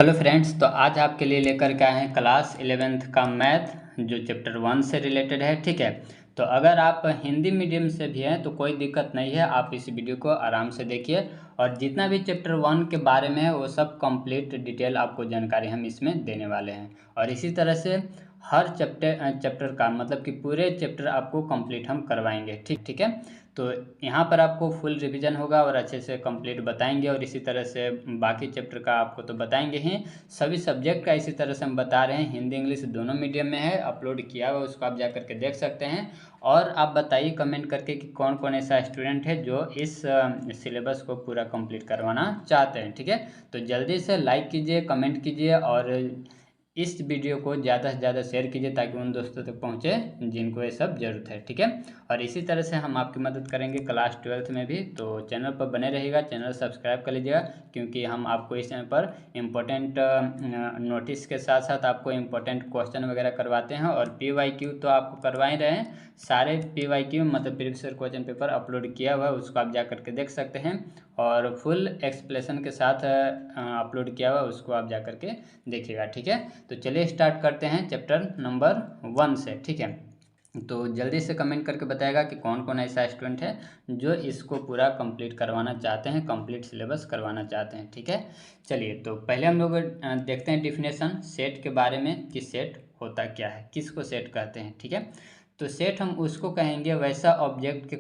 Hello friends, तो आज आपके लिए लेकर के आए हैं क्लास 11th का मैथ जो चैप्टर 1 से रिलेटेड है। ठीक है, तो अगर आप हिंदी मीडियम से भी हैं तो कोई दिक्कत नहीं है, आप इस वीडियो को आराम से देखिए और जितना भी चैप्टर 1 के बारे में है वो सब कंप्लीट डिटेल आपको जानकारी हम इसमें देने वाले हैं। और इसी तरह से हर चैप्टर का मतलब कि पूरे चैप्टर आपको कंप्लीट हम करवाएंगे। ठीक ठीक है, तो यहाँ पर आपको फुल रिवीजन होगा और अच्छे से कंप्लीट बताएंगे और इसी तरह से बाकी चैप्टर का आपको तो बताएंगे ही, सभी सब्जेक्ट का इसी तरह से हम बता रहे हैं। हिंदी इंग्लिश दोनों मीडियम में है, अपलोड किया हुआ, उसको आप जा करके देख सकते हैं। और आप बताइए कमेंट करके कि कौन कौन ऐसा स्टूडेंट है जो इस सिलेबस को पूरा कंप्लीट करवाना चाहते हैं। ठीक है, तो जल्दी से लाइक कीजिए, कमेंट कीजिए और इस वीडियो को ज़्यादा से ज़्यादा शेयर कीजिए ताकि उन दोस्तों तक पहुँचे जिनको ये सब ज़रूरत है। ठीक है, और इसी तरह से हम आपकी मदद करेंगे क्लास 12th में भी, तो चैनल पर बने रहिएगा, चैनल सब्सक्राइब कर लीजिएगा क्योंकि हम आपको इस चैनल पर इम्पोर्टेंट नोटिस के साथ साथ आपको इम्पोर्टेंट क्वेश्चन वगैरह करवाते हैं। और PYQ तो आपको करवा ही रहे हैं, सारे PYQ मतलब previous year question paper upload किया हुआ है, उसको आप जा करके देख सकते हैं। और फुल एक्सप्लेनेशन के साथ अपलोड किया हुआ है, उसको आप जा करके देखिएगा। ठीक है, तो चलिए स्टार्ट करते हैं चैप्टर नंबर 1 से। ठीक है, तो जल्दी से कमेंट करके बताएगा कि कौन कौन ऐसा स्टूडेंट है जो इसको पूरा कंप्लीट करवाना चाहते हैं, कंप्लीट सिलेबस करवाना चाहते हैं। ठीक है, चलिए तो पहले हम लोग देखते हैं डिफिनेशन सेट के बारे में कि सेट होता क्या है, किसको सेट कहते हैं। ठीक है, तो सेट हम उसको कहेंगे वैसा ऑब्जेक्ट के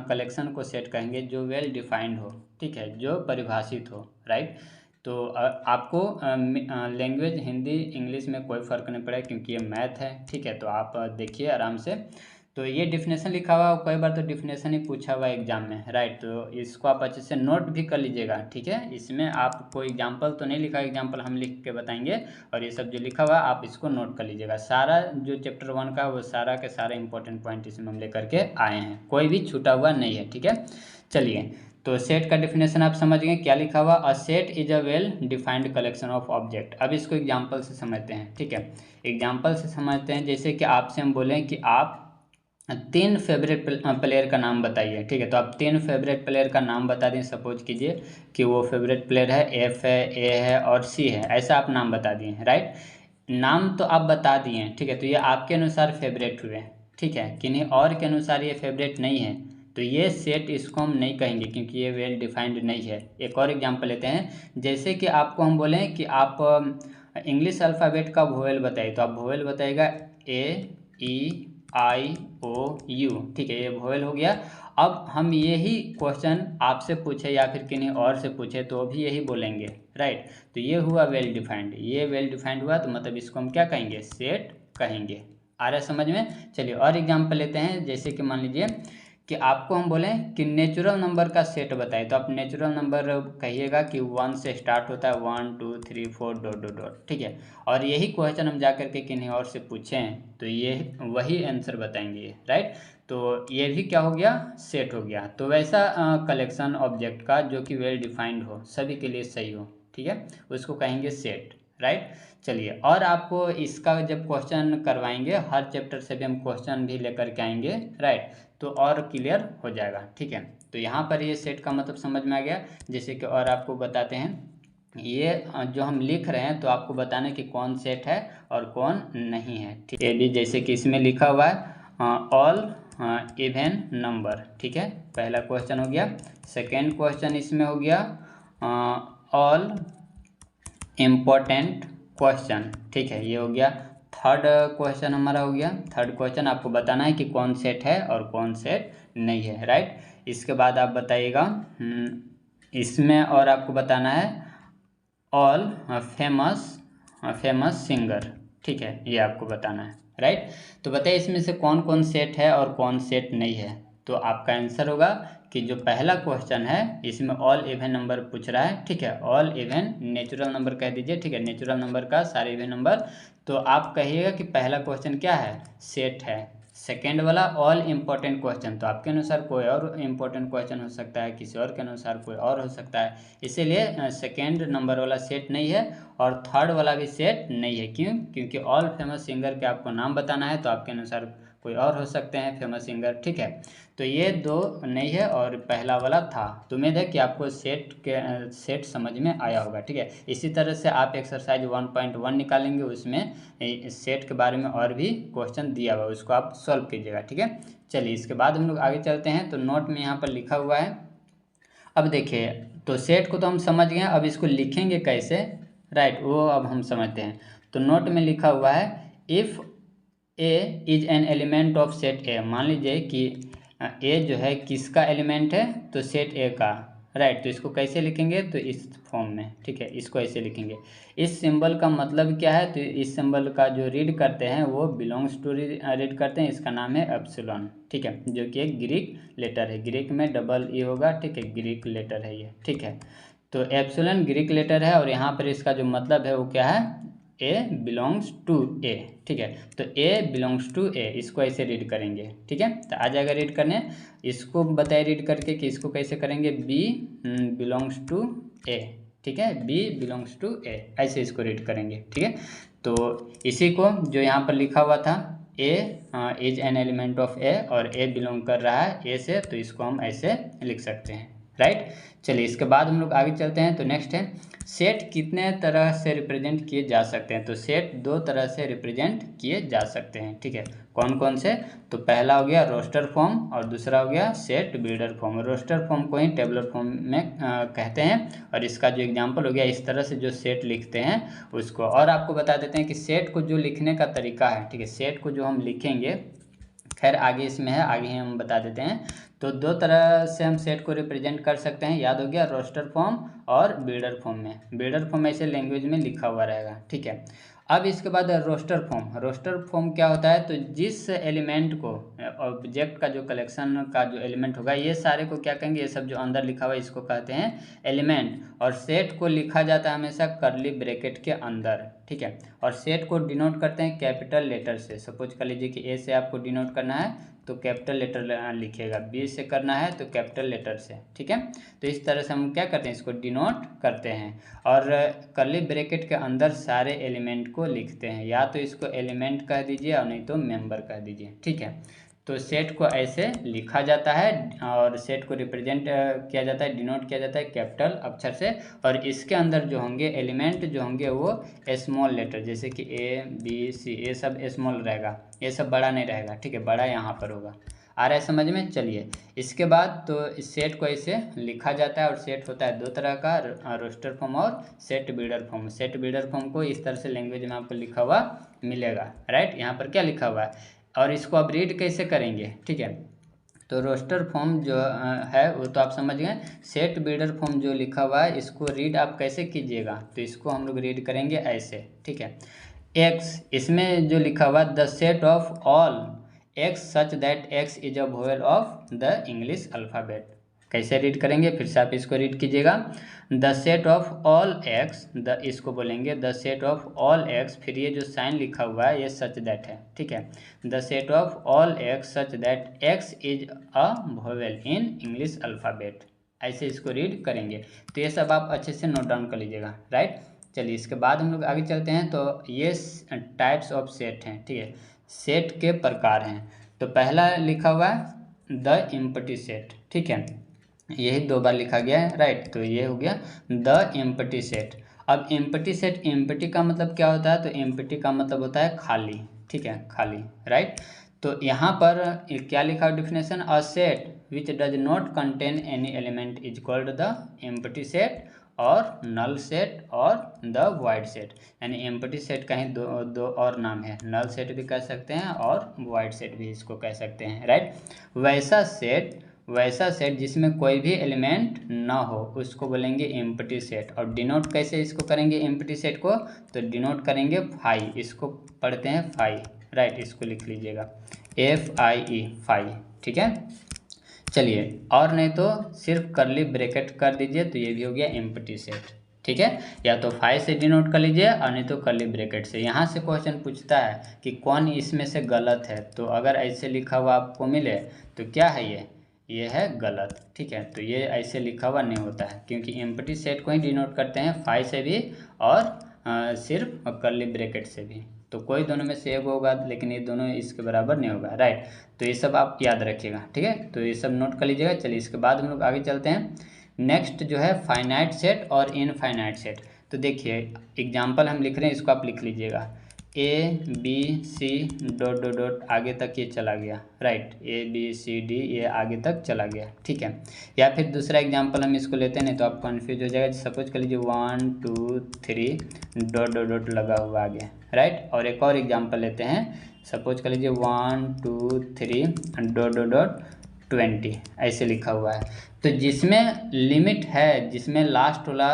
कलेक्शन को सेट कहेंगे जो वेल डिफाइंड हो। ठीक है, जो परिभाषित हो। राइट, तो आपको लैंग्वेज हिंदी इंग्लिश में कोई फ़र्क नहीं पड़ेगा क्योंकि ये मैथ है। ठीक है, तो आप देखिए आराम से। तो ये डिफिनेशन लिखा हुआ है, कई बार तो डिफिनेशन ही पूछा हुआ है एग्जाम में। राइट, तो इसको आप अच्छे से नोट भी कर लीजिएगा। ठीक है, इसमें आपको एग्जाम्पल तो नहीं लिखा, एग्जाम्पल हम लिख के बताएंगे और ये सब जो लिखा हुआ है आप इसको नोट कर लीजिएगा। सारा जो चैप्टर 1 का वो सारा के सारा इंपॉर्टेंट पॉइंट इसमें हम लेकर के आए हैं, कोई भी छूटा हुआ नहीं है। ठीक है, चलिए तो सेट का डिफिनेशन आप समझ गए क्या लिखा हुआ, a set is a well defined collection of object. अब इसको एग्जांपल से समझते हैं। ठीक है, एग्जांपल से समझते हैं, जैसे कि आपसे हम बोलें कि आप 3 फेवरेट प्लेयर का नाम बताइए। ठीक है, तो आप 3 फेवरेट प्लेयर का नाम बता दें। सपोज कीजिए कि वो फेवरेट प्लेयर है, F है, A है और C है, ऐसा आप नाम बता दिए। राइट, नाम तो आप बता दिए। ठीक है, तो ये आपके अनुसार फेवरेट हुए। ठीक है, किन्हीं और के अनुसार ये फेवरेट नहीं है, तो ये सेट इसको हम नहीं कहेंगे क्योंकि ये वेल डिफाइंड नहीं है। एक और एग्जांपल लेते हैं, जैसे कि आपको हम बोलें कि आप इंग्लिश अल्फ़ाबेट का वोवेल बताइए, तो आप वोवेल बताइएगा A E I O U। ठीक है, ये वोवेल हो गया। अब हम यही क्वेश्चन आपसे पूछे या फिर किन्हीं और से पूछे तो भी यही बोलेंगे। राइट, तो ये हुआ वेल डिफाइंड, ये वेल डिफाइंड हुआ, तो मतलब इसको हम क्या कहेंगे, सेट कहेंगे। आ रहा है समझ में। चलिए और एग्जांपल लेते हैं, जैसे कि मान लीजिए कि आपको हम बोलें कि नेचुरल नंबर का सेट बताए, तो आप नेचुरल नंबर कहिएगा कि 1 से स्टार्ट होता है, 1 2 3 4 डॉट डॉट डॉट। ठीक है, और यही क्वेश्चन हम जा करके किन्हीं और से पूछें तो ये वही आंसर बताएंगे। राइट, तो ये भी क्या हो गया, सेट हो गया। तो वैसा कलेक्शन ऑब्जेक्ट का जो कि वेल डिफाइंड हो, सभी के लिए सही हो। ठीक है, उसको कहेंगे सेट। राइट, चलिए और आपको इसका जब क्वेश्चन करवाएंगे, हर चैप्टर से भी हम क्वेश्चन भी लेकर के आएंगे। राइट, तो और क्लियर हो जाएगा। ठीक है, तो यहाँ पर ये सेट का मतलब समझ में आ गया। जैसे कि और आपको बताते हैं, ये जो हम लिख रहे हैं तो आपको बताना कि कौन सेट है और कौन नहीं है। ठीक है, ये भी जैसे कि इसमें लिखा हुआ है ऑल इवन नंबर। ठीक है, पहला क्वेश्चन हो गया। सेकेंड क्वेश्चन इसमें हो गया ऑल इम्पोर्टेंट क्वेश्चन। ठीक है, ये हो गया। थर्ड क्वेश्चन हमारा हो गया, थर्ड क्वेश्चन आपको बताना है कि कौन सेट है और कौन सेट नहीं है। राइट, इसके बाद आप बताइएगा इसमें और आपको बताना है ऑल फेमस सिंगर। ठीक है, ये आपको बताना है। राइट, तो बताइए इसमें से कौन कौन सेट है और कौन सेट नहीं है। तो आपका आंसर होगा कि जो पहला क्वेश्चन है इसमें ऑल इवन नंबर पूछ रहा है। ठीक है, ऑल इवन नेचुरल नंबर कह दीजिए। ठीक है, नेचुरल नंबर का सारे इवन नंबर, तो आप कहिएगा कि पहला क्वेश्चन क्या है, सेट है। सेकेंड वाला ऑल इम्पोर्टेंट क्वेश्चन, तो आपके अनुसार कोई और इम्पोर्टेंट क्वेश्चन हो सकता है, किसी और के अनुसार कोई और हो सकता है, इसीलिए सेकेंड नंबर वाला सेट नहीं है। और थर्ड वाला भी सेट नहीं है, क्यों, क्योंकि ऑल फेमस सिंगर के आपको नाम बताना है, तो आपके अनुसार कोई और हो सकते हैं फेमस सिंगर, ठीक है। तो ये दो नहीं है और पहला वाला था। तो उम्मीद है कि आपको सेट समझ में आया होगा, ठीक है। इसी तरह से आप एक्सरसाइज 1.1 निकालेंगे, उसमें सेट के बारे में और भी क्वेश्चन दिया हुआ है, उसको आप सॉल्व कीजिएगा, ठीक है। चलिए इसके बाद हम लोग आगे चलते हैं। तो नोट में यहाँ पर लिखा हुआ है, अब देखिए, तो सेट को तो हम समझ गए, अब इसको लिखेंगे कैसे, राइट, वो अब हम समझते हैं। तो नोट में लिखा हुआ है, if A is an element of set ए। मान लीजिए कि ए जो है किसका एलिमेंट है, तो सेट ए का, राइट। तो इसको कैसे लिखेंगे, तो इस फॉर्म में, ठीक है, इसको ऐसे लिखेंगे। इस सिंबल का मतलब क्या है, तो इस सिंबल का जो रीड करते हैं वो बिलोंग्स टू रीड करते हैं, इसका नाम है एप्सिलॉन, ठीक है, जो कि एक ग्रीक लेटर है, ग्रीक में डबल ई होगा, ठीक है, ग्रीक लेटर है ये, ठीक है। तो एप्सिलॉन ग्रीक लेटर है और यहाँ पर इसका जो मतलब है वो क्या है, ए बिलोंग्स टू ए, ठीक है। तो ए बिलोंग्स टू ए, इसको ऐसे रीड करेंगे, ठीक है। तो आ जाएगा रीड करने, इसको बताए रीड करके कि इसको कैसे करेंगे, बी बिलोंग्स टू ए, ठीक है, बी बिलोंग्स टू ए, ऐसे इसको रीड करेंगे, ठीक है। तो इसी को जो यहाँ पर लिखा हुआ था, ए इज एन एलिमेंट ऑफ ए, और ए बिलोंग कर रहा है ए से, तो इसको हम ऐसे लिख सकते हैं, राइट। चलिए इसके बाद हम लोग आगे चलते हैं। तो नेक्स्ट है, सेट कितने तरह से रिप्रेजेंट किए जा सकते हैं। तो सेट दो तरह से रिप्रेजेंट किए जा सकते हैं, ठीक है। कौन कौन से, तो पहला हो गया रोस्टर फॉर्म और दूसरा हो गया set builder form. Roster form को ही टेबलर फॉर्म में कहते हैं, और इसका जो एग्जांपल हो गया, इस तरह से जो सेट लिखते हैं उसको। और आपको बता देते हैं कि सेट को जो लिखने का तरीका है, ठीक है, सेट को जो हम लिखेंगे, खैर आगे इसमें है, आगे ही हम बता देते हैं। तो दो तरह से हम सेट को रिप्रेजेंट कर सकते हैं, याद हो गया, रोस्टर फॉर्म और बिल्डर फॉर्म में। बिल्डर फॉर्म ऐसे लैंग्वेज में लिखा हुआ रहेगा, ठीक है। अब इसके बाद रोस्टर फॉर्म। रोस्टर फॉर्म क्या होता है, तो जिस एलिमेंट को, ऑब्जेक्ट का जो कलेक्शन का जो एलिमेंट होगा, ये सारे को क्या कहेंगे, ये सब जो अंदर लिखा हुआ है इसको कहते हैं एलिमेंट। और सेट को लिखा जाता है हमेशा कर्ली ब्रैकेट के अंदर, ठीक है। और सेट को डिनोट करते हैं कैपिटल लेटर से। सपोज कर लीजिए कि ए से आपको डिनोट करना है तो कैपिटल लेटर लिखिएगा, बी से करना है तो कैपिटल लेटर से, ठीक है। तो इस तरह से हम क्या करते हैं, इसको डिनोट करते हैं। और कर्ली ब्रैकेट के अंदर सारे एलिमेंट को लिखते हैं, या तो इसको एलिमेंट कह दीजिए और नहीं तो मेंबर कह दीजिए, ठीक है। तो सेट को ऐसे लिखा जाता है और सेट को रिप्रेजेंट किया जाता है, डिनोट किया जाता है कैपिटल अक्षर से। और इसके अंदर जो होंगे एलिमेंट जो होंगे वो स्मॉल लेटर, जैसे कि ए बी सी, ये सब स्मॉल रहेगा, ये सब बड़ा नहीं रहेगा, ठीक है, बड़ा यहाँ पर होगा। आ रहा है समझ में। चलिए इसके बाद तो इस सेट को ऐसे लिखा जाता है, और सेट होता है दो तरह का, रोस्टर फॉर्म और set builder form. Set builder form को इस तरह से लैंग्वेज में आपको लिखा हुआ मिलेगा, राइट, यहाँ पर क्या लिखा हुआ है, और इसको आप रीड कैसे करेंगे, ठीक है। तो रोस्टर फॉर्म जो है वो तो आप समझ गए। सेट बिल्डर फॉर्म जो लिखा हुआ है इसको रीड आप कैसे कीजिएगा, तो इसको हम लोग रीड करेंगे ऐसे, ठीक है। एक्स, इसमें जो लिखा हुआ the set of all x such that x is a vowel of the English alphabet. कैसे रीड करेंगे, फिर से आप इसको रीड कीजिएगा, the set of all x, the इसको बोलेंगे the set of all x, फिर ये जो साइन लिखा हुआ है ये सच दैट है, ठीक है। The set of all x such that x is a vowel in English alphabet, ऐसे इसको रीड करेंगे। तो ये सब आप अच्छे से नोट डाउन कर लीजिएगा, राइट। चलिए इसके बाद हम लोग आगे चलते हैं। तो ये टाइप्स ऑफ सेट हैं, ठीक है, सेट के प्रकार हैं। तो पहला लिखा हुआ है द एम्प्टी सेट, ठीक है, यही दो बार लिखा गया है, राइट। तो ये हो गया द एम्प्टी सेट। अब एम्प्टी सेट, एम्प्टी का मतलब क्या होता है, तो एम्प्टी का मतलब होता है खाली, ठीक है, खाली, राइट। तो यहाँ पर क्या लिखा है definition, a set which does not contain any element is called the empty set, और नल सेट और द वॉइड सेट। यानी एम्प्टी सेट का ही दो और नाम है, नल सेट भी कह सकते हैं और वॉइड सेट भी इसको कह सकते हैं, राइट। वैसा सेट जिसमें कोई भी एलिमेंट ना हो उसको बोलेंगे एम्प्टी सेट। और डिनोट कैसे इसको करेंगे एम्प्टी सेट को, तो डिनोट करेंगे फाई, इसको पढ़ते हैं फाई, राइट, इसको लिख लीजिएगा FIE, फाई, ठीक है। चलिए, और नहीं तो सिर्फ कर्ली ब्रैकेट कर दीजिए तो ये भी हो गया एम्प्टी सेट, ठीक है। या तो फाई से डिनोट कर लीजिए और नहीं तो कर्ली ब्रैकेट से। यहाँ से क्वेश्चन पूछता है कि कौन इसमें से गलत है, तो अगर ऐसे लिखा हुआ आपको मिले तो क्या है ये है गलत, ठीक है। तो ये ऐसे लिखा हुआ नहीं होता है, क्योंकि एम्प्टी सेट को ही डिनोट करते हैं फाई से भी और सिर्फ कर्ली ब्रैकेट से भी। तो कोई दोनों में से एक होगा, लेकिन ये दोनों इसके बराबर नहीं होगा, राइट। तो ये सब आप याद रखिएगा, ठीक है, तो ये सब नोट कर लीजिएगा। चलिए इसके बाद हम लोग आगे चलते हैं। नेक्स्ट जो है फाइनाइट सेट और इनफाइनाइट सेट। तो देखिए एग्जाम्पल हम लिख रहे हैं, इसको आप लिख लीजिएगा। ABC डॉट डॉट डॉट आगे तक ये चला गया, राइट, ABCD ये आगे तक चला गया, ठीक है। या फिर दूसरा एग्जांपल हम इसको लेते हैं, नहीं तो आप कंफ्यूज हो जाएगा। सपोज कर लीजिए 1 2 3 डॉट डॉट डॉट लगा हुआ आगे, राइट। और एक और एग्जांपल लेते हैं, सपोज कर लीजिए 1 2 3 डॉट डॉट डॉट 20 ऐसे लिखा हुआ है। तो जिसमें लिमिट है, जिसमें लास्ट वाला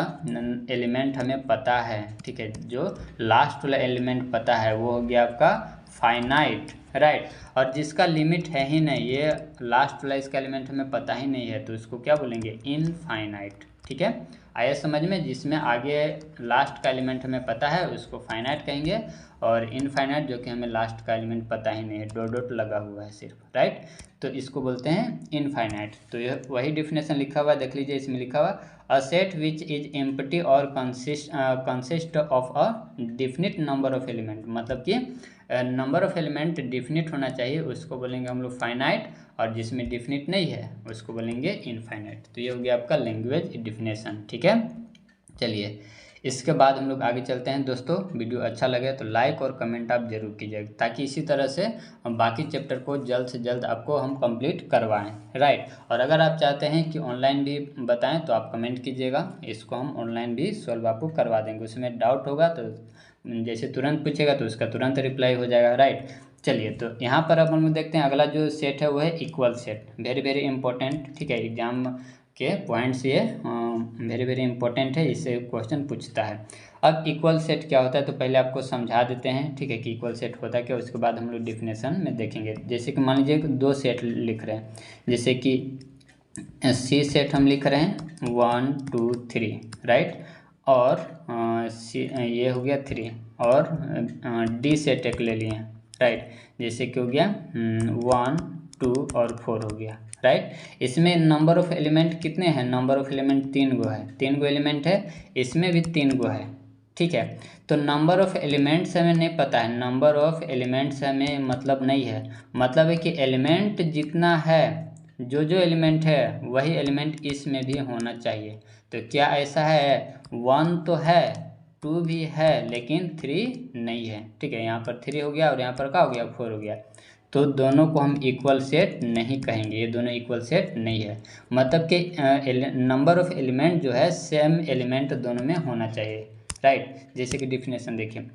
एलिमेंट हमें पता है, ठीक है, जो लास्ट वाला एलिमेंट पता है वो हो गया आपका फाइनाइट, राइट। और जिसका लिमिट है ही नहीं, ये लास्ट वाला इसका एलिमेंट हमें पता ही नहीं है, तो इसको क्या बोलेंगे, इनफाइनाइट, ठीक है। आया समझ में, जिसमें आगे लास्ट का एलिमेंट हमें पता है उसको फाइनाइट कहेंगे, और इनफाइनाइट जो कि हमें लास्ट का एलिमेंट पता ही नहीं है, डॉट डॉट लगा हुआ है सिर्फ, राइट, तो इसको बोलते हैं इनफाइनाइट। तो यह वही डिफिनेशन लिखा हुआ है, देख लीजिए इसमें लिखा हुआ a set which is empty और consist of a definite number of element, मतलब कि नंबर ऑफ एलिमेंट डिफिनिट होना चाहिए, उसको बोलेंगे हम लोग फाइनाइट, और जिसमें डिफिनिट नहीं है उसको बोलेंगे इनफाइनाइट। तो ये हो गया आपका लैंग्वेज डिफिनेशन, ठीक है। चलिए इसके बाद हम लोग आगे चलते हैं। दोस्तों वीडियो अच्छा लगे तो लाइक और कमेंट आप जरूर कीजिएगा, ताकि इसी तरह से हम बाकी चैप्टर को जल्द से जल्द आपको हम कंप्लीट करवाएं, राइट। और अगर आप चाहते हैं कि ऑनलाइन भी बताएं तो आप कमेंट कीजिएगा, इसको हम ऑनलाइन भी सॉल्व आपको करवा देंगे। उसमें डाउट होगा तो जैसे तुरंत पूछेगा तो उसका तुरंत रिप्लाई हो जाएगा, राइट। चलिए तो यहाँ पर अब हम लोग देखते हैं अगला जो सेट है वो है equal set, very very important, ठीक है, एग्जाम के पॉइंट्स ये वेरी वेरी इंपॉर्टेंट है, इससे क्वेश्चन पूछता है। अब इक्वल सेट क्या होता है तो पहले आपको समझा देते हैं, ठीक है, कि इक्वल सेट होता है क्या, उसके बाद हम लोग डिफिनेशन में देखेंगे। जैसे कि मान लीजिए दो सेट लिख रहे हैं, जैसे कि सी सेट हम लिख रहे हैं 1 2 3, राइट, और सी ये हो गया 3, और डी सेट एक ले लिए, राइट, जैसे कि हो गया 1 2 और 4 हो गया, राइट। इसमें नंबर ऑफ एलिमेंट कितने हैं, नंबर ऑफ एलिमेंट 3 गो है, 3 गो एलिमेंट है, इसमें भी 3 गो है, ठीक है। तो नंबर ऑफ एलिमेंट्स हमें नहीं पता है, नंबर ऑफ एलिमेंट्स हमें मतलब नहीं है, मतलब है कि एलिमेंट जितना है, जो जो एलिमेंट है वही एलिमेंट इसमें भी होना चाहिए। तो क्या ऐसा है, 1 तो है, 2 भी है, लेकिन 3 नहीं है, ठीक है। यहाँ पर 3 हो गया और यहाँ पर क्या हो गया, 4 हो गया, तो दोनों को हम इक्वल सेट नहीं कहेंगे, ये दोनों इक्वल सेट नहीं है। मतलब कि नंबर ऑफ एलिमेंट जो है सेम एलिमेंट दोनों में होना चाहिए, राइट। जैसे कि डिफिनेशन देखिए,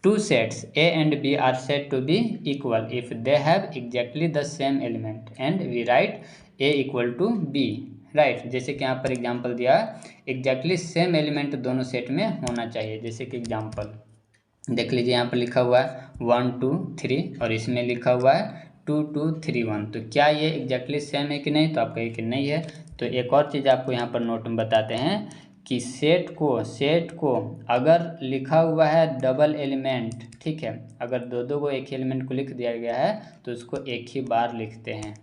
two sets A and B are said to be equal if they have exactly the same element and we write A equal to B, right. जैसे कि यहाँ पर एग्जांपल दिया है, एग्जैक्टली सेम एलिमेंट दोनों सेट में होना चाहिए। जैसे कि एग्जांपल देख लीजिए, यहाँ पर लिखा हुआ है 1 2 3 और इसमें लिखा हुआ है 2 2 3 1, तो क्या ये एग्जैक्टली सेम है कि नहीं, तो आप कहिए कि नहीं है। तो एक और चीज़ आपको यहाँ पर नोट में बताते हैं कि सेट को अगर लिखा हुआ है डबल एलिमेंट, ठीक है, अगर दो दो को एक ही एलिमेंट को लिख दिया गया है तो उसको एक ही बार लिखते हैं,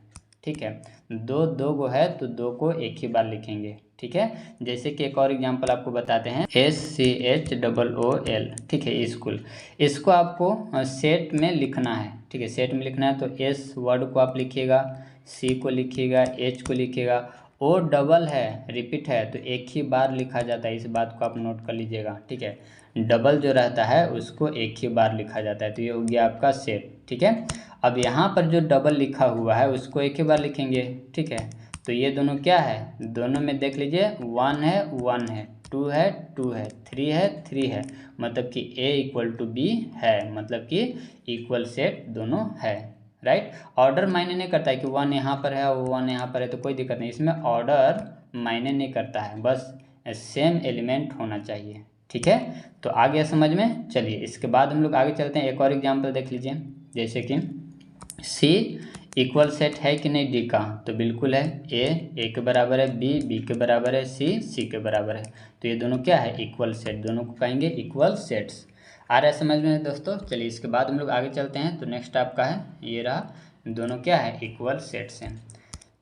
ठीक है। दो गो है तो दो को एक ही बार लिखेंगे, ठीक है। जैसे कि एक और एग्जांपल आपको बताते हैं, SCHOOL, ठीक है, स्कूल, इसको आपको सेट में लिखना है, ठीक है, सेट में लिखना है। तो एस वर्ड को आप लिखिएगा, सी को लिखिएगा, एच को लिखिएगा, ओ डबल है, रिपीट है, तो एक ही बार लिखा जाता है, इस बात को आप नोट कर लीजिएगा, ठीक है। डबल जो रहता है उसको एक ही बार लिखा जाता है, तो ये हो गया आपका सेट, ठीक है। अब यहाँ पर जो डबल लिखा हुआ है उसको एक ही बार लिखेंगे, ठीक है। तो ये दोनों क्या है, दोनों में देख लीजिए 1 है 1 है, 2 है 2 है, 3 है 3 है, मतलब कि A इक्वल टू B है, मतलब कि इक्वल सेट दोनों है, राइट। ऑर्डर मायने नहीं करता है कि 1 यहाँ पर है और 1 यहाँ पर है, तो कोई दिक्कत नहीं, इसमें ऑर्डर मायने नहीं करता है, बस सेम एलिमेंट होना चाहिए, ठीक है। तो आ गया समझ में। चलिए इसके बाद हम लोग आगे चलते हैं, एक और एग्जाम्पल देख लीजिए, जैसे कि सी इक्वल सेट है कि नहीं डी का, तो बिल्कुल है, ए के बराबर है, बी के बराबर है, सी के बराबर है, तो ये दोनों क्या है, इक्वल सेट, दोनों को कहेंगे इक्वल सेट्स। आ रहा है समझ में दोस्तों। चलिए इसके बाद हम लोग आगे चलते हैं, तो नेक्स्ट आपका है ये रहा, दोनों क्या है, इक्वल सेट्स हैं।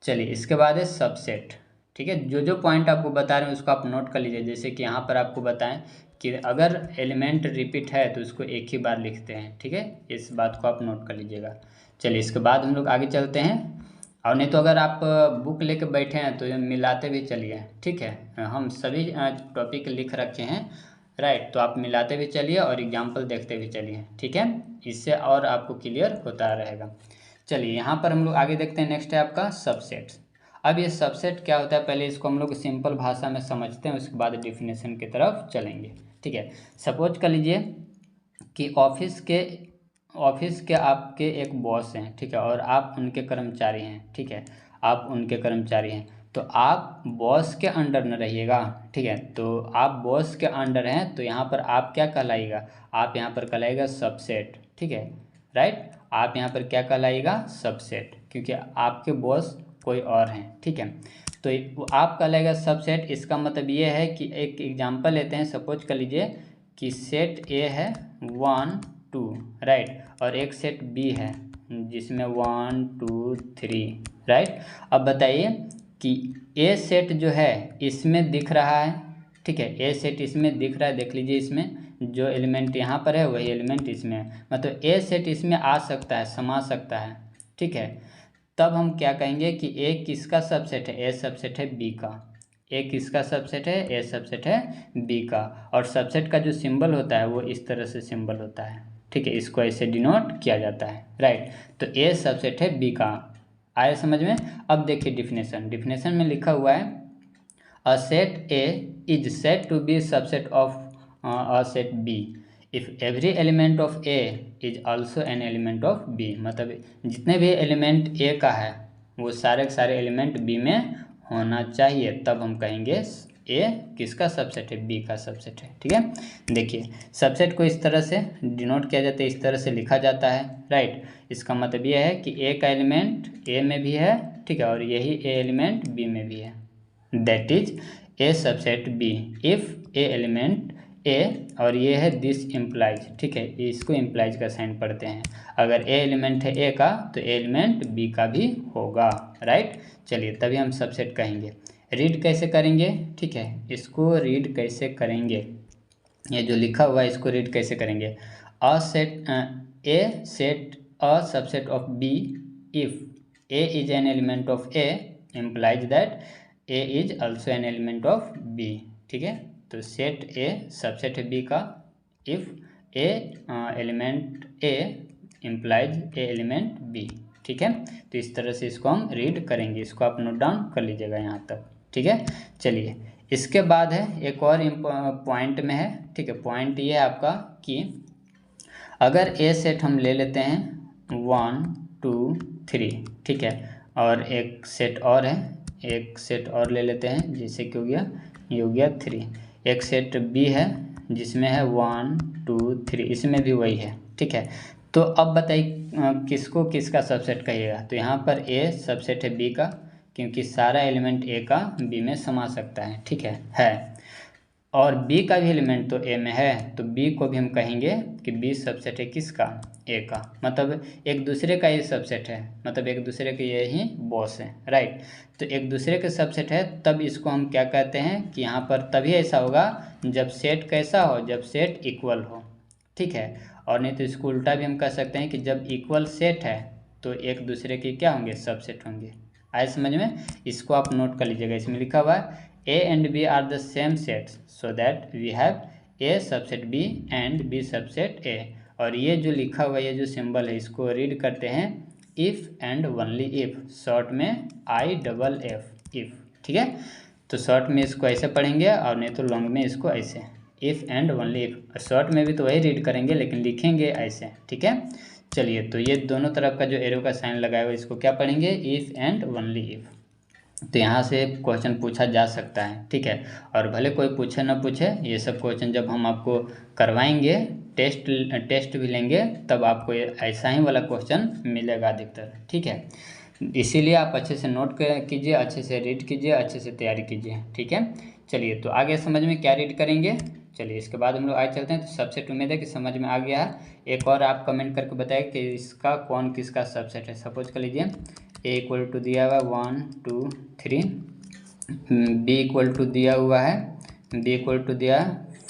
चलिए इसके बाद है सबसेट, ठीक है। जो जो पॉइंट आपको बता रहे हैं उसको आप नोट कर लीजिए। जैसे कि यहाँ पर आपको बताएं कि अगर एलिमेंट रिपीट है तो उसको एक ही बार लिखते हैं, ठीक है। इस बात को आप नोट कर लीजिएगा। चलिए इसके बाद हम लोग आगे चलते हैं। और नहीं तो अगर आप बुक लेके बैठे हैं तो ये मिलाते भी चलिए, ठीक है। हम सभी टॉपिक लिख रखे हैं, राइट। तो आप मिलाते भी चलिए और एग्जाम्पल देखते भी चलिए, ठीक है। इससे और आपको क्लियर होता रहेगा। चलिए यहाँ पर हम लोग आगे देखते हैं। नेक्स्ट है आपका सबसेट। अब ये सबसेट क्या होता है, पहले इसको हम लोग सिंपल भाषा में समझते हैं, उसके बाद डेफिनेशन की तरफ चलेंगे, ठीक है। सपोज कर लीजिए कि ऑफिस के आपके एक बॉस हैं, ठीक है, और आप उनके कर्मचारी हैं, ठीक है। आप उनके कर्मचारी हैं तो आप बॉस के अंडर न रहिएगा, ठीक है। तो आप बॉस के अंडर हैं तो यहाँ पर आप क्या कहलाइएगा, आप यहाँ पर कहलाइएगा सबसेट, ठीक है, राइट। आप यहाँ पर क्या कहलाइएगा, सबसेट, क्योंकि आपके बॉस कोई और हैं, ठीक है। तो आप कहलाइएगा सबसेट। इसका मतलब ये है कि एक एग्जांपल लेते हैं। सपोज कर लीजिए कि सेट ए है 1 2, राइट, और एक सेट बी है जिसमें 1 2 3, राइट। अब बताइए कि ए सेट जो है इसमें दिख रहा है, ठीक है। ए सेट इसमें दिख रहा है, देख लीजिए इसमें जो एलिमेंट यहाँ पर है वही एलिमेंट इसमें है, मतलब ए सेट इसमें आ सकता है, समा सकता है, ठीक है। तब हम क्या कहेंगे कि ए किसका सबसेट है, ए सबसेट है बी का। ए किसका सबसेट है, ए सबसेट है बी का। और सबसेट का जो सिंबल होता है वो इस तरह से सिंबल होता है, ठीक है। इसको ऐसे डिनोट किया जाता है, राइट। तो ए सबसेट है बी का। आया समझ में। अब देखिए डिफिनेशन में लिखा हुआ है a set A is set to be subset of a set B if every element of A is also an element of B. मतलब जितने भी एलिमेंट ए का है वो सारे के सारे एलिमेंट बी में होना चाहिए, तब हम कहेंगे ए किसका सबसेट है, बी का सबसेट है, ठीक है। देखिए सबसेट को इस तरह से डिनोट किया जाता है, इस तरह से लिखा जाता है, राइट। इसका मतलब ये है कि ए का एलिमेंट ए में भी है, ठीक है, और यही ए एलिमेंट बी में भी है। That is A subset B if A element A, और ये है दिस इम्प्लाइज, ठीक है। इसको इम्प्लाइज का साइन पढ़ते हैं। अगर ए एलिमेंट है ए का तो ए एलिमेंट बी का भी होगा, राइट। चलिए तभी हम सबसेट कहेंगे। रीड कैसे करेंगे, ठीक है, इसको रीड कैसे करेंगे, ये जो लिखा हुआ है इसको रीड कैसे करेंगे। A set A set a subset of B if A is an element of A implies that A is also an element of B, ठीक है। तो सेट ए सबसेट है बी का if A element A implies A element B, ठीक है। तो इस तरह से इसको हम रीड करेंगे। इसको आप नोट डाउन कर लीजिएगा यहाँ तक, ठीक है। चलिए इसके बाद है एक और पॉइंट में है, ठीक है। पॉइंट ये है आपका कि अगर ए सेट हम ले लेते हैं 1 2 3, ठीक है, और एक सेट और है, एक सेट और ले लेते हैं जैसे कि ये हो गया 3। एक सेट बी है जिसमें है 1 2 3, इसमें भी वही है, ठीक है। तो अब बताइए किसको किसका सबसेट कहिएगा। तो यहाँ पर ए सबसेट है बी का, क्योंकि सारा एलिमेंट ए का बी में समा सकता है, ठीक है। और बी का भी एलिमेंट तो ए में है, तो बी को भी हम कहेंगे कि बी सबसेट है किसका, ए का। मतलब एक दूसरे का ये सबसेट है, मतलब एक दूसरे के ये ही बॉस है, राइट। तो एक दूसरे के सबसेट है तब इसको हम क्या कहते हैं कि यहाँ पर तभी ऐसा होगा जब सेट कैसा हो, जब सेट इक्वल हो, ठीक है। और नहीं तो इसको उल्टा भी हम कह सकते हैं कि जब इक्वल सेट है तो एक दूसरे के क्या होंगे, सबसेट होंगे। आए समझ में। इसको आप नोट कर लीजिएगा। इसमें लिखा हुआ है A and B are the same sets so that we have A subset B and B subset A। और ये जो लिखा हुआ ये जो सिंबल है इसको रीड करते हैं if and only if, short में IFF, if, ठीक है। तो शॉर्ट में इसको ऐसे पढ़ेंगे और नहीं तो लॉन्ग में इसको ऐसे, if and only if. Short में भी तो वही रीड करेंगे लेकिन लिखेंगे ऐसे, ठीक है। चलिए तो ये दोनों तरफ का जो एरो का साइन लगाया हुआ इसको क्या पढ़ेंगे, इफ़ एंड ओनली इफ। तो यहाँ से क्वेश्चन पूछा जा सकता है, ठीक है। और भले कोई पूछे ना पूछे, ये सब क्वेश्चन जब हम आपको करवाएंगे, टेस्ट भी लेंगे, तब आपको ऐसा ही वाला क्वेश्चन मिलेगा अधिकतर, ठीक है। इसीलिए आप अच्छे से नोट कीजिए, अच्छे से रीड कीजिए, अच्छे से तैयारी कीजिए, ठीक है। चलिए तो आगे समझ में क्या रीड करेंगे। चलिए इसके बाद हम लोग आगे चलते हैं। तो सबसेट उम्मीद है कि समझ में आ गया है। एक और आप कमेंट करके बताइए कि इसका कौन किसका सबसेट है। सपोज कर लीजिए ए इक्वल टू दिया हुआ 1 2 3, बी इक्वल टू दिया हुआ है, बी इक्वल टू दिया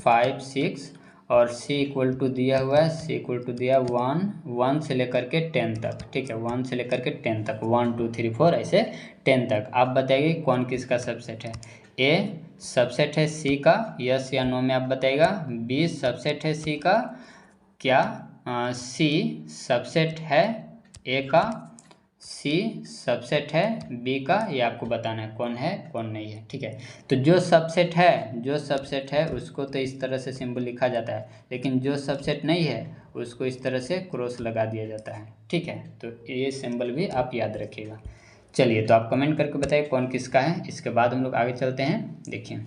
5 6 और सी इक्वल टू दिया हुआ है, सी इक्वल टू दिया 1 से लेकर के 10 तक, ठीक है, 1 से लेकर के 10 तक, 1 2 3 4 ऐसे 10 तक। आप बताइए कौन किसका सबसेट है। ए सबसेट है सी का, यस या नो में आप बताइएगा। बी सबसेट है सी का, क्या सी सबसेट है ए का, सी सबसेट है बी का, ये आपको बताना है कौन है कौन नहीं है, ठीक है। तो जो सबसेट है उसको तो इस तरह से सिंबल लिखा जाता है, लेकिन जो सबसेट नहीं है उसको इस तरह से क्रॉस लगा दिया जाता है, ठीक है। तो ये सिंबल भी आप याद रखिएगा। चलिए, तो आप कमेंट करके बताइए कौन किसका है। इसके बाद हम लोग आगे चलते हैं। देखिए,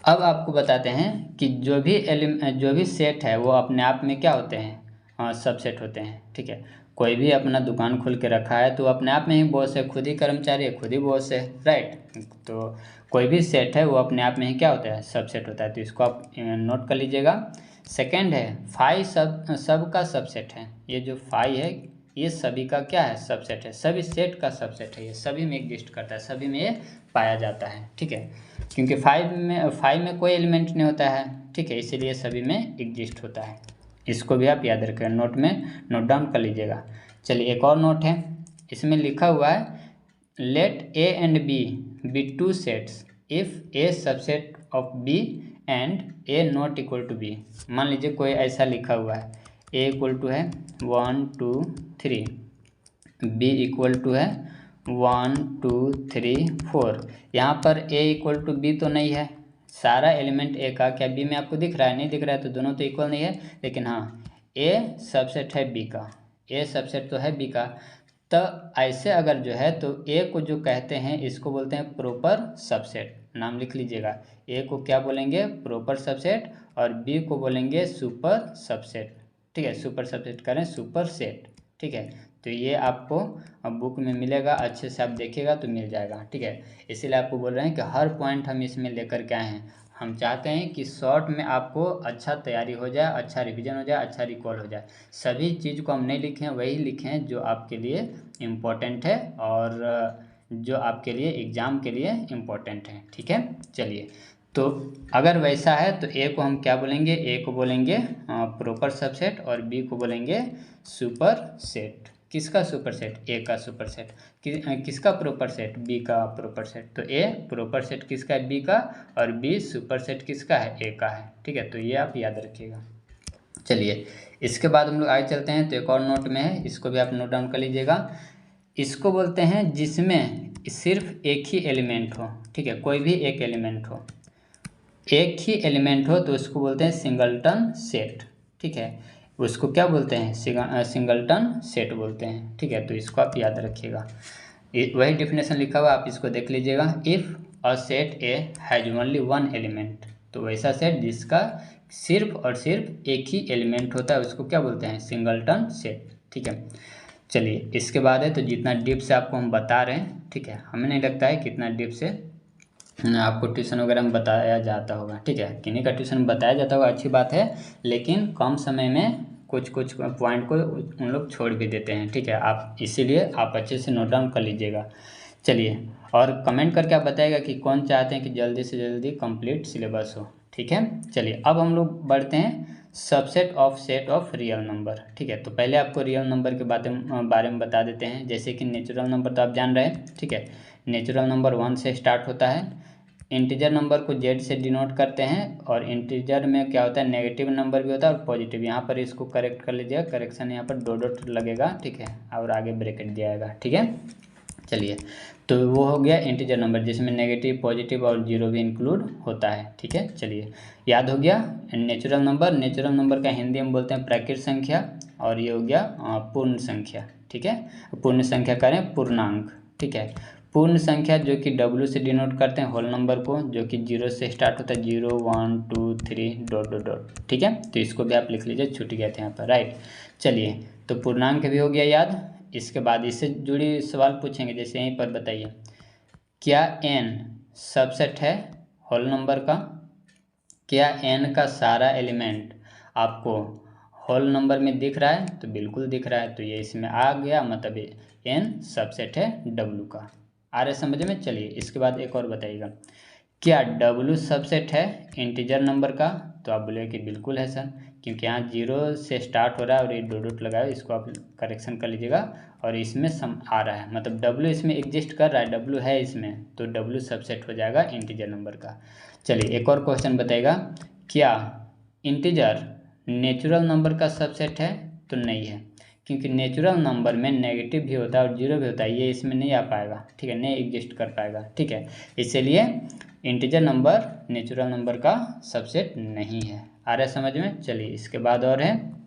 अब आपको बताते हैं कि जो भी सेट है वो अपने आप में क्या होते हैं, हाँ, सबसेट होते हैं, ठीक है। कोई भी अपना दुकान खोल के रखा है तो अपने आप में ही बॉस है, खुद ही कर्मचारी है, खुद ही बॉस है, राइट। तो कोई भी सेट है वो अपने आप में ही क्या होता है, सबसेट होता है। तो इसको आप नोट कर लीजिएगा। सेकंड है फाई, सब का सबसेट है। ये जो फाई है ये सभी का क्या है, सबसेट है, सभी सेट का सबसेट है, ये सभी में एग्जिस्ट करता है, सभी में ये पाया जाता है, ठीक है। क्योंकि फाइव में कोई एलिमेंट नहीं होता है, ठीक है, इसीलिए सभी में एग्जिस्ट होता है। इसको भी आप याद रखें, नोट में नोट डाउन कर लीजिएगा। चलिए, एक और नोट है, इसमें लिखा हुआ है let A and B two sets if A subset of B and A not equal to B. मान लीजिए कोई ऐसा लिखा हुआ है, ए इक्वल टू है 1 2 3, बी इक्वल टू है 1 2 3 4। यहाँ पर ए इक्वल टू बी तो नहीं है, सारा एलिमेंट ए का क्या बी में आपको दिख रहा है, नहीं दिख रहा है, तो दोनों तो इक्वल नहीं है। लेकिन हाँ, ए सबसेट है बी का, ए सबसेट तो है बी का। तो ऐसे अगर जो है तो ए को जो कहते हैं इसको बोलते हैं प्रॉपर सबसेट। नाम लिख लीजिएगा, ए को क्या बोलेंगे, प्रॉपर सबसेट, और बी को बोलेंगे सुपर सबसेट, ठीक है। सुपर सबसेट करें सुपर सेट, ठीक है। तो ये आपको बुक में मिलेगा, अच्छे से आप देखिएगा तो मिल जाएगा, ठीक है। इसीलिए आपको बोल रहे हैं कि हर पॉइंट हम इसमें लेकर के आए हैं। हम चाहते हैं कि शॉर्ट में आपको अच्छा तैयारी हो जाए, अच्छा रिवीजन हो जाए, अच्छा रिकॉल हो जाए। सभी चीज़ को हम नहीं लिखे हैं, वही लिखे हैं जो आपके लिए इम्पोर्टेंट है और जो आपके लिए एग्ज़ाम के लिए इम्पोर्टेंट है, ठीक है। चलिए, तो अगर वैसा है तो ए को हम क्या बोलेंगे, ए को बोलेंगे प्रॉपर सबसेट और बी को बोलेंगे सुपर सेट। किसका सुपर सेट, ए का सुपर सेट। किसका प्रॉपर सेट, बी का प्रॉपर सेट। तो ए प्रॉपर सेट किसका है, बी का, और बी सुपर सेट किसका है, ए का है, ठीक है। तो ये आप याद रखिएगा। चलिए, इसके बाद हम लोग आगे चलते हैं। तो एक और नोट में है, इसको भी आप नोट डाउन कर लीजिएगा। इसको बोलते हैं जिसमें सिर्फ एक ही एलिमेंट हो, ठीक है, कोई भी एक एलिमेंट हो, एक ही एलिमेंट हो तो उसको बोलते हैं सिंगलटन सेट, ठीक है। उसको क्या बोलते हैं, सिंगलटन सेट बोलते हैं, ठीक है। तो इसको आप याद रखिएगा, वही डेफिनेशन लिखा हुआ, आप इसको देख लीजिएगा। If a set A has only one element, तो वैसा सेट जिसका सिर्फ और सिर्फ एक ही एलिमेंट होता है उसको क्या बोलते हैं, सिंगलटन सेट, ठीक है। चलिए, इसके बाद है, तो जितना डीप से आपको हम बता रहे हैं, ठीक है, हमें नहीं लगता है कितना डीप से आपको ट्यूशन वगैरह में बताया जाता होगा, ठीक है। किन्हीं का ट्यूशन बताया जाता होगा, अच्छी बात है, लेकिन कम समय में कुछ कुछ पॉइंट को उन लोग छोड़ भी देते हैं, ठीक है। आप इसीलिए आप अच्छे से नोट डाउन कर लीजिएगा। चलिए, और कमेंट करके आप बताइएगा कि कौन चाहते हैं कि जल्दी से जल्दी कंप्लीट सिलेबस हो, ठीक है। चलिए, अब हम लोग बढ़ते हैं subset of set of real number, ठीक है। तो पहले आपको रियल नंबर के बारे में बता देते हैं। जैसे कि नेचुरल नंबर तो आप जान रहे हैं, ठीक है। नेचुरल नंबर 1 से स्टार्ट होता है। इंटीजर नंबर को जेड से डिनोट करते हैं, और इंटीजर में क्या होता है, नेगेटिव नंबर भी होता है और पॉजिटिव। यहाँ पर इसको करेक्ट कर लीजिएगा, करेक्शन यहाँ पर डॉट डॉट लगेगा, ठीक है, और आगे ब्रैकेट दिया जाएगा, ठीक है। चलिए, तो वो हो गया इंटीजर नंबर जिसमें नेगेटिव, पॉजिटिव और जीरो भी इंक्लूड होता है, ठीक है। चलिए, याद हो गया नेचुरल नंबर। नेचुरल नंबर का हिंदी में बोलते हैं प्राकृत संख्या, और ये हो गया पूर्ण संख्या, ठीक है। पूर्ण संख्या करें पूर्णांक, ठीक है। पूर्ण संख्या जो कि W से डिनोट करते हैं होल नंबर को, जो कि 0 से स्टार्ट होता है, 0 1 2 3 डॉट डॉट डॉट, ठीक है। तो इसको भी आप लिख लीजिए, छूट गया था यहाँ पर, राइट। चलिए, तो पूर्णांक भी हो गया याद। इसके बाद इससे जुड़ी सवाल पूछेंगे, जैसे यहीं पर बताइए, क्या n सबसेट है होल नंबर का। क्या n का सारा एलिमेंट आपको होल नंबर में दिख रहा है, तो बिल्कुल दिख रहा है, तो ये इसमें आ गया, मतलब n सबसेट है W का, आ रहे समझ में? चलिए इसके बाद एक और बताइएगा, क्या W सबसेट है इंटीजर नंबर का? तो आप बोले कि बिल्कुल है सर, क्योंकि यहाँ 0 से स्टार्ट हो रहा है और ये डॉट डॉट लगा है, इसको आप करेक्शन कर लीजिएगा। और इसमें सम आ रहा है, मतलब W इसमें एग्जिस्ट कर रहा है, W है इसमें, तो W सबसेट हो जाएगा इंटीजर नंबर का। चलिए एक और क्वेश्चन बताइएगा, क्या इंटीजर नेचुरल नंबर का सबसेट है? तो नहीं है, क्योंकि नेचुरल नंबर में नेगेटिव भी होता है और जीरो भी होता है, ये इसमें नहीं आ पाएगा, ठीक है, नहीं एग्जिस्ट कर पाएगा, ठीक है। इसलिए इंटीजर नंबर नेचुरल नंबर का सबसेट नहीं है। आ रहा है समझ में? चलिए इसके बाद और है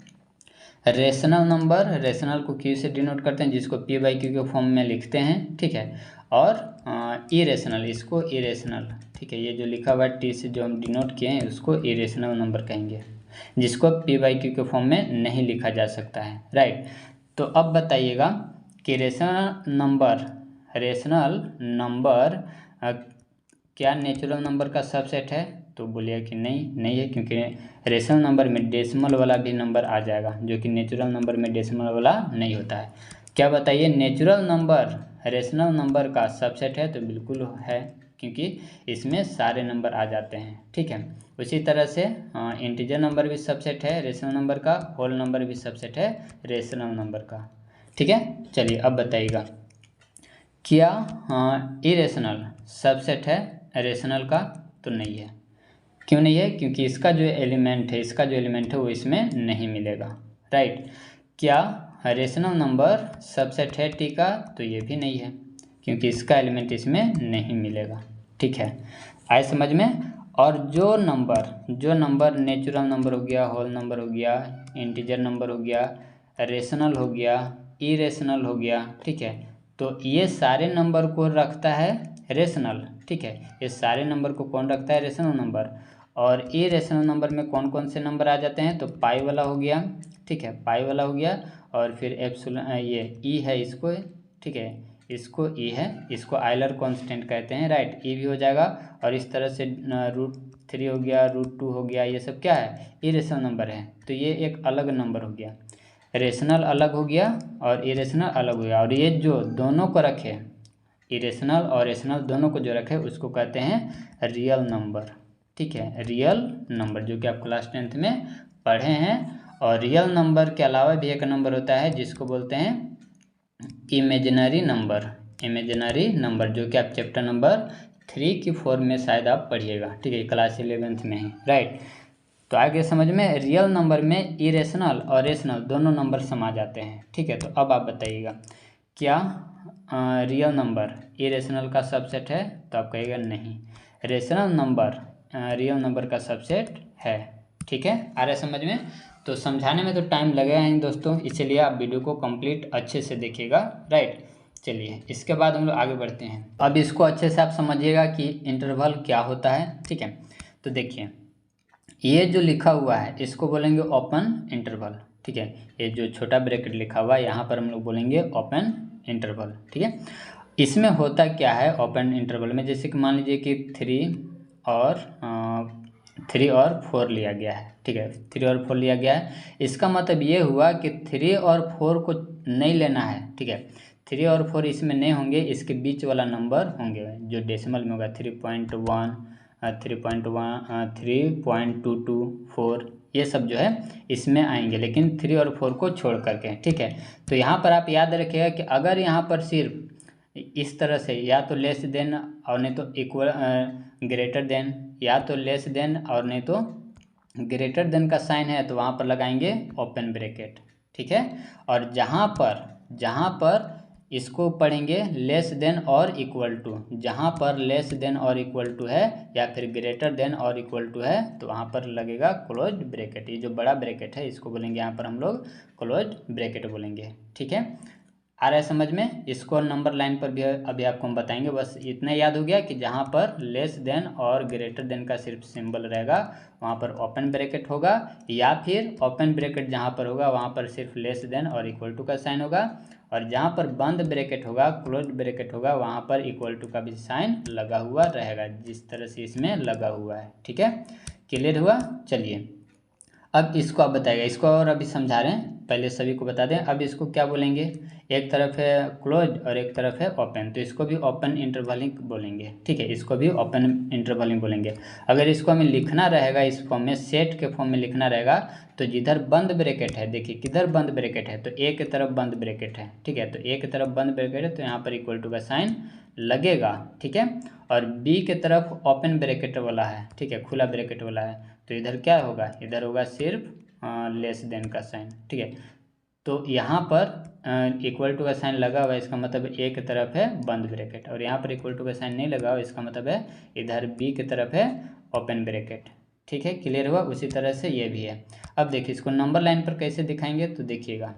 रेशनल नंबर। रेशनल को क्यू से डिनोट करते हैं, जिसको पी बाई क्यू के फॉर्म में लिखते हैं, ठीक है। और इरेशनल, इसको इरेशनल, ठीक है, ये जो लिखा हुआ है टी से जो हम डिनोट किए हैं उसको इरेशनल नंबर कहेंगे, जिसको पी बाई क्यू के फॉर्म में नहीं लिखा जा सकता है, राइट। तो अब बताइएगा कि रेशनल नंबर क्या नेचुरल नंबर का सबसेट है? तो बोलिए कि नहीं है, क्योंकि रेशनल नंबर में डेसिमल वाला भी नंबर आ जाएगा, जो कि नेचुरल नंबर में डेसिमल वाला नहीं होता है। क्या बताइए, नेचुरल नंबर रेशनल नंबर का सबसेट है? तो बिल्कुल है, क्योंकि इसमें सारे नंबर आ जाते हैं, ठीक है। उसी तरह से इंटीजर नंबर भी सबसेट है रेशनल नंबर का, होल नंबर भी सबसेट है रेशनल नंबर का, ठीक है। चलिए अब बताइएगा, क्या इरेशनल सबसेट है रेशनल का? तो नहीं है। क्यों नहीं है? क्योंकि इसका जो एलिमेंट है वो इसमें नहीं मिलेगा, राइट। क्या रेशनल नंबर सबसेट है टी का? तो ये भी नहीं है, क्योंकि इसका एलिमेंट इसमें नहीं मिलेगा, ठीक है। आए समझ में? और जो नंबर नेचुरल नंबर हो गया, होल नंबर हो गया, इंटीजर नंबर हो गया, रेशनल हो गया, इरेशनल हो गया, ठीक है, तो ये सारे नंबर को रखता है रेशनल, ठीक है। ये सारे नंबर को कौन रखता है? Rational number. और इरेशनल नंबर में कौन कौन से नंबर आ जाते हैं? तो पाई वाला हो गया, ठीक है, पाई वाला हो गया, और फिर एप्सिलॉन, ये ई है इसको, ठीक है, इसको ई है, इसको आइलर कांस्टेंट कहते हैं, राइट, ई भी हो जाएगा। और इस तरह से √3 हो गया, √2 हो गया, ये सब क्या है? इरेशनल नंबर है। तो ये एक अलग नंबर हो गया, रेशनल अलग हो गया और इरेशनल अलग हो गया। और ये जो दोनों को रखे, इरेशनल और रेशनल दोनों को जो रखे उसको कहते हैं रियल नंबर, ठीक है, रियल नंबर, जो कि आप क्लास 10th में पढ़े हैं। और रियल नंबर के अलावा भी एक नंबर होता है जिसको बोलते हैं इमेजिनरी नंबर, जो कि आप चैप्टर नंबर 3 की 4 में शायद आप पढ़िएगा, ठीक है, क्लास 11th में ही, राइट। तो आगे समझ में, रियल नंबर में इरेशनल और रेशनल दोनों नंबर समा जाते हैं, ठीक है। तो अब आप बताइएगा, क्या रियल नंबर इरेशनल का सबसेट है? तो आप कहिएगा नहीं, रेशनल नंबर रियल नंबर का सबसेट है, ठीक है। आ रहा है समझ में? तो समझाने में तो टाइम लगेगा ही दोस्तों, इसलिए आप वीडियो को कंप्लीट अच्छे से देखिएगा, राइट। चलिए इसके बाद हम लोग आगे बढ़ते हैं। अब इसको अच्छे से आप समझिएगा कि इंटरवल क्या होता है, ठीक है। तो देखिए, ये जो लिखा हुआ है इसको बोलेंगे ओपन इंटरवल, ठीक है। ये जो छोटा ब्रैकेट लिखा हुआ है यहाँ पर हम लोग बोलेंगे ओपन इंटरवल, ठीक है। इसमें होता क्या है ओपन इंटरवल में, जैसे कि मान लीजिए कि 3 और 4 लिया गया है, ठीक है, 3 और 4 लिया गया है। इसका मतलब ये हुआ कि 3 और 4 को नहीं लेना है, ठीक है, 3 और 4 इसमें नहीं होंगे, इसके बीच वाला नंबर होंगे जो डेसिमल में होगा, 3.1, 3.22, ये सब जो है इसमें आएंगे, लेकिन 3 और 4 को छोड़ करके, ठीक है। तो यहाँ पर आप याद रखिएगा कि अगर यहाँ पर सिर्फ इस तरह से या तो लेस देन और नहीं तो इक्वल ग्रेटर देन, या तो लेस देन और नहीं तो ग्रेटर देन का साइन है तो वहाँ पर लगाएंगे ओपन ब्रैकेट, ठीक है। और जहाँ पर इसको पढ़ेंगे लेस देन और इक्वल टू, जहाँ पर लेस देन और इक्वल टू है या फिर ग्रेटर देन और इक्वल टू है तो वहाँ पर लगेगा क्लोज्ड ब्रैकेट। ये जो बड़ा ब्रैकेट है इसको बोलेंगे यहाँ पर हम लोग क्लोज्ड ब्रैकेट बोलेंगे, ठीक है। आ रहा है समझ में? इसको नंबर लाइन पर भी अभी आपको हम बताएंगे, बस इतना याद हो गया कि जहाँ पर लेस देन और ग्रेटर देन का सिर्फ सिंबल रहेगा वहाँ पर ओपन ब्रैकेट होगा, या फिर ओपन ब्रैकेट जहाँ पर होगा वहाँ पर सिर्फ लेस देन और इक्वल टू का साइन होगा, और जहाँ पर बंद ब्रैकेट होगा, क्लोज ब्रैकेट होगा, वहाँ पर इक्वल टू का भी साइन लगा हुआ रहेगा, जिस तरह से इसमें लगा हुआ है, ठीक है। क्लियर हुआ? चलिए अब इसको आप बताइएगा, इसको और अभी समझा रहे हैं, पहले सभी को बता दें। अब इसको क्या बोलेंगे, एक तरफ है क्लोज और एक तरफ है ओपन, तो इसको भी ओपन इंटरवलिंग बोलेंगे, ठीक है, इसको भी ओपन इंटरवलिंग बोलेंगे। अगर इसको हमें लिखना रहेगा इस फॉर्म में, सेट के फॉर्म में लिखना रहेगा, तो जिधर बंद ब्रैकेट है, देखिए किधर बंद ब्रैकेट है, तो ए की तरफ बंद ब्रैकेट है, ठीक है, तो ए की तरफ बंद ब्रैकेट है तो यहाँ पर इक्वल टू का साइन लगेगा, ठीक है। और बी की तरफ ओपन ब्रैकेट वाला है, ठीक है, खुला ब्रैकेट वाला है, तो इधर क्या होगा, इधर होगा सिर्फ लेस देन का साइन, ठीक है। तो यहाँ पर इक्वल टू का साइन लगा हुआ है, इसका मतलब ए की तरफ है बंद ब्रैकेट, और यहाँ पर इक्वल टू का साइन नहीं लगा हुआ, इसका मतलब है इधर बी की तरफ है ओपन ब्रैकेट, ठीक है, क्लियर हुआ। उसी तरह से ये भी है। अब देखिए इसको नंबर लाइन पर कैसे दिखाएंगे, तो देखिएगा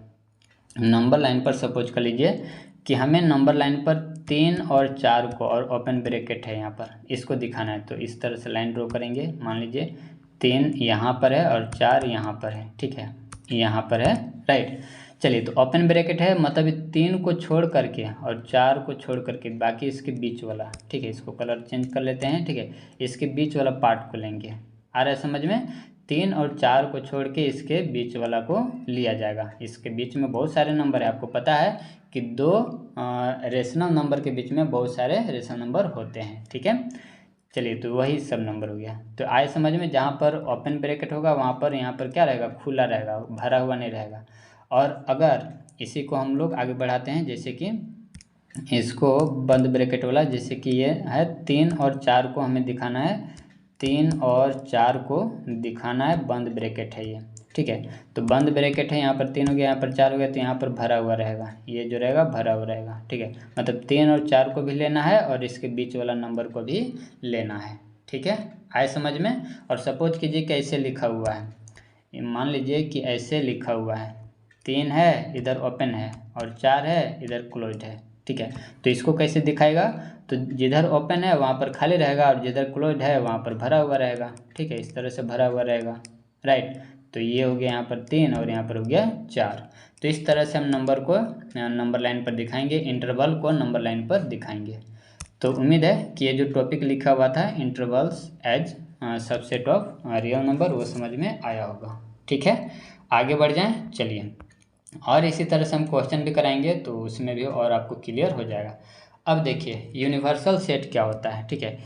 नंबर लाइन पर सपोज कर लीजिए कि हमें नंबर लाइन पर 3 और 4 को, और ओपन ब्रैकेट है यहाँ पर, इसको दिखाना है, तो इस तरह से लाइन ड्रॉ करेंगे। मान लीजिए 3 यहाँ पर है और 4 यहाँ पर है, ठीक है, यहाँ पर है, राइट। चलिए, तो ओपन ब्रैकेट है मतलब 3 को छोड़ करके और 4 को छोड़ करके बाकी इसके बीच वाला, ठीक है, इसको कलर चेंज कर लेते हैं, ठीक है, इसके बीच वाला पार्ट को लेंगे। आ रहा है समझ में, 3 और 4 को छोड़ के इसके बीच वाला को लिया जाएगा। इसके बीच में बहुत सारे नंबर है, आपको पता है कि दो रेशनल नंबर के बीच में बहुत सारे रेशनल नंबर होते हैं, ठीक है। चलिए, तो वही सब नंबर हो गया। तो आए समझ में, जहाँ पर ओपन ब्रैकेट होगा वहाँ पर, यहाँ पर क्या रहेगा, खुला रहेगा, भरा हुआ नहीं रहेगा। और अगर इसी को हम लोग आगे बढ़ाते हैं, जैसे कि इसको बंद ब्रैकेट वाला, जैसे कि ये है 3 और 4 को हमें दिखाना है, 3 और 4 को दिखाना है, बंद ब्रैकेट है ये, ठीक है। तो बंद ब्रैकेट है, यहाँ पर 3 हो गया, यहाँ पर 4 हो गया, तो यहाँ पर भरा हुआ रहेगा, ये जो रहेगा भरा हुआ रहेगा, ठीक है। मतलब 3 और 4 को भी लेना है और इसके बीच वाला नंबर को भी लेना है, ठीक है। आए समझ में। और सपोज कीजिए कि ऐसे लिखा हुआ है, मान लीजिए कि ऐसे लिखा हुआ है, 3 है इधर ओपन है और 4 है इधर क्लोज है, ठीक है। तो इसको कैसे दिखाएगा, तो जिधर ओपन है वहाँ पर खाली रहेगा और जिधर क्लोज है वहाँ पर भरा हुआ रहेगा, ठीक है, इस तरह से भरा हुआ रहेगा, राइट। तो ये हो गया यहाँ पर 3 और यहाँ पर हो गया 4। तो इस तरह से हम नंबर को नंबर लाइन पर दिखाएंगे, इंटरवल को नंबर लाइन पर दिखाएंगे। तो उम्मीद है कि ये जो टॉपिक लिखा हुआ था intervals as subset of real number, वो समझ में आया होगा, ठीक है। आगे बढ़ जाएं, चलिए, और इसी तरह से हम क्वेश्चन भी कराएंगे तो उसमें भी और आपको क्लियर हो जाएगा। अब देखिए यूनिवर्सल सेट क्या होता है, ठीक है।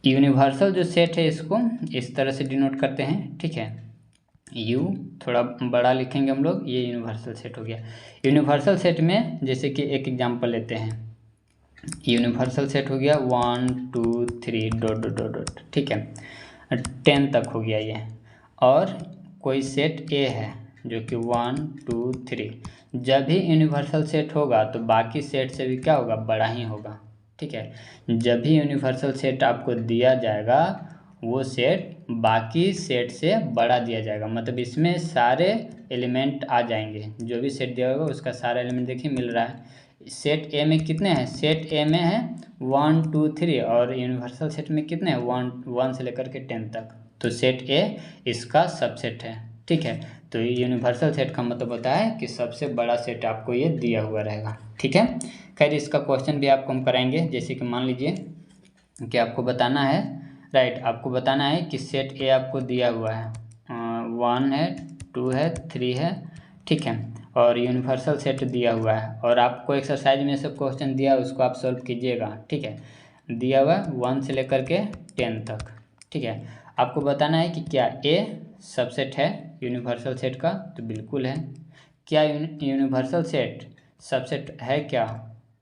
यूनिवर्सल जो सेट है इसको इस तरह से डिनोट करते हैं, ठीक है, यू थोड़ा बड़ा लिखेंगे हम लोग, ये यूनिवर्सल सेट हो गया। यूनिवर्सल सेट में जैसे कि एक एग्जांपल लेते हैं, यूनिवर्सल सेट हो गया 1 2 3 डॉट डॉट डॉट डॉट, ठीक है, 10 तक हो गया ये। और कोई सेट ए है जो कि 1 2 3, जब भी यूनिवर्सल सेट होगा तो बाकी सेट से भी क्या होगा, बड़ा ही होगा, ठीक है। जब भी यूनिवर्सल सेट आपको दिया जाएगा वो सेट बाकी सेट से बड़ा दिया जाएगा, मतलब इसमें सारे एलिमेंट आ जाएंगे, जो भी सेट दिया होगा उसका सारा एलिमेंट देखिए मिल रहा है। सेट ए में कितने हैं, सेट ए में है 1 2 3, और यूनिवर्सल सेट में कितने हैं 1 से लेकर के 10 तक, तो सेट ए इसका सबसेट है, ठीक है। तो यूनिवर्सल सेट का मतलब होता है कि सबसे बड़ा सेट आपको ये दिया हुआ रहेगा, ठीक है। खैर इसका क्वेश्चन भी आपको हम कराएंगे, जैसे कि मान लीजिए कि आपको बताना है, राइट, आपको बताना है कि सेट ए आपको दिया हुआ है, 1 है 2 है 3 है, ठीक है, और यूनिवर्सल सेट दिया हुआ है, और आपको एक्सरसाइज में सब क्वेश्चन दिया है उसको आप सॉल्व कीजिएगा, ठीक है। दिया हुआ है 1 से लेकर के 10 तक, ठीक है। आपको बताना है कि क्या ए सबसेट है यूनिवर्सल सेट का, तो बिल्कुल है। क्या यूनिवर्सल सेट सबसेट है क्या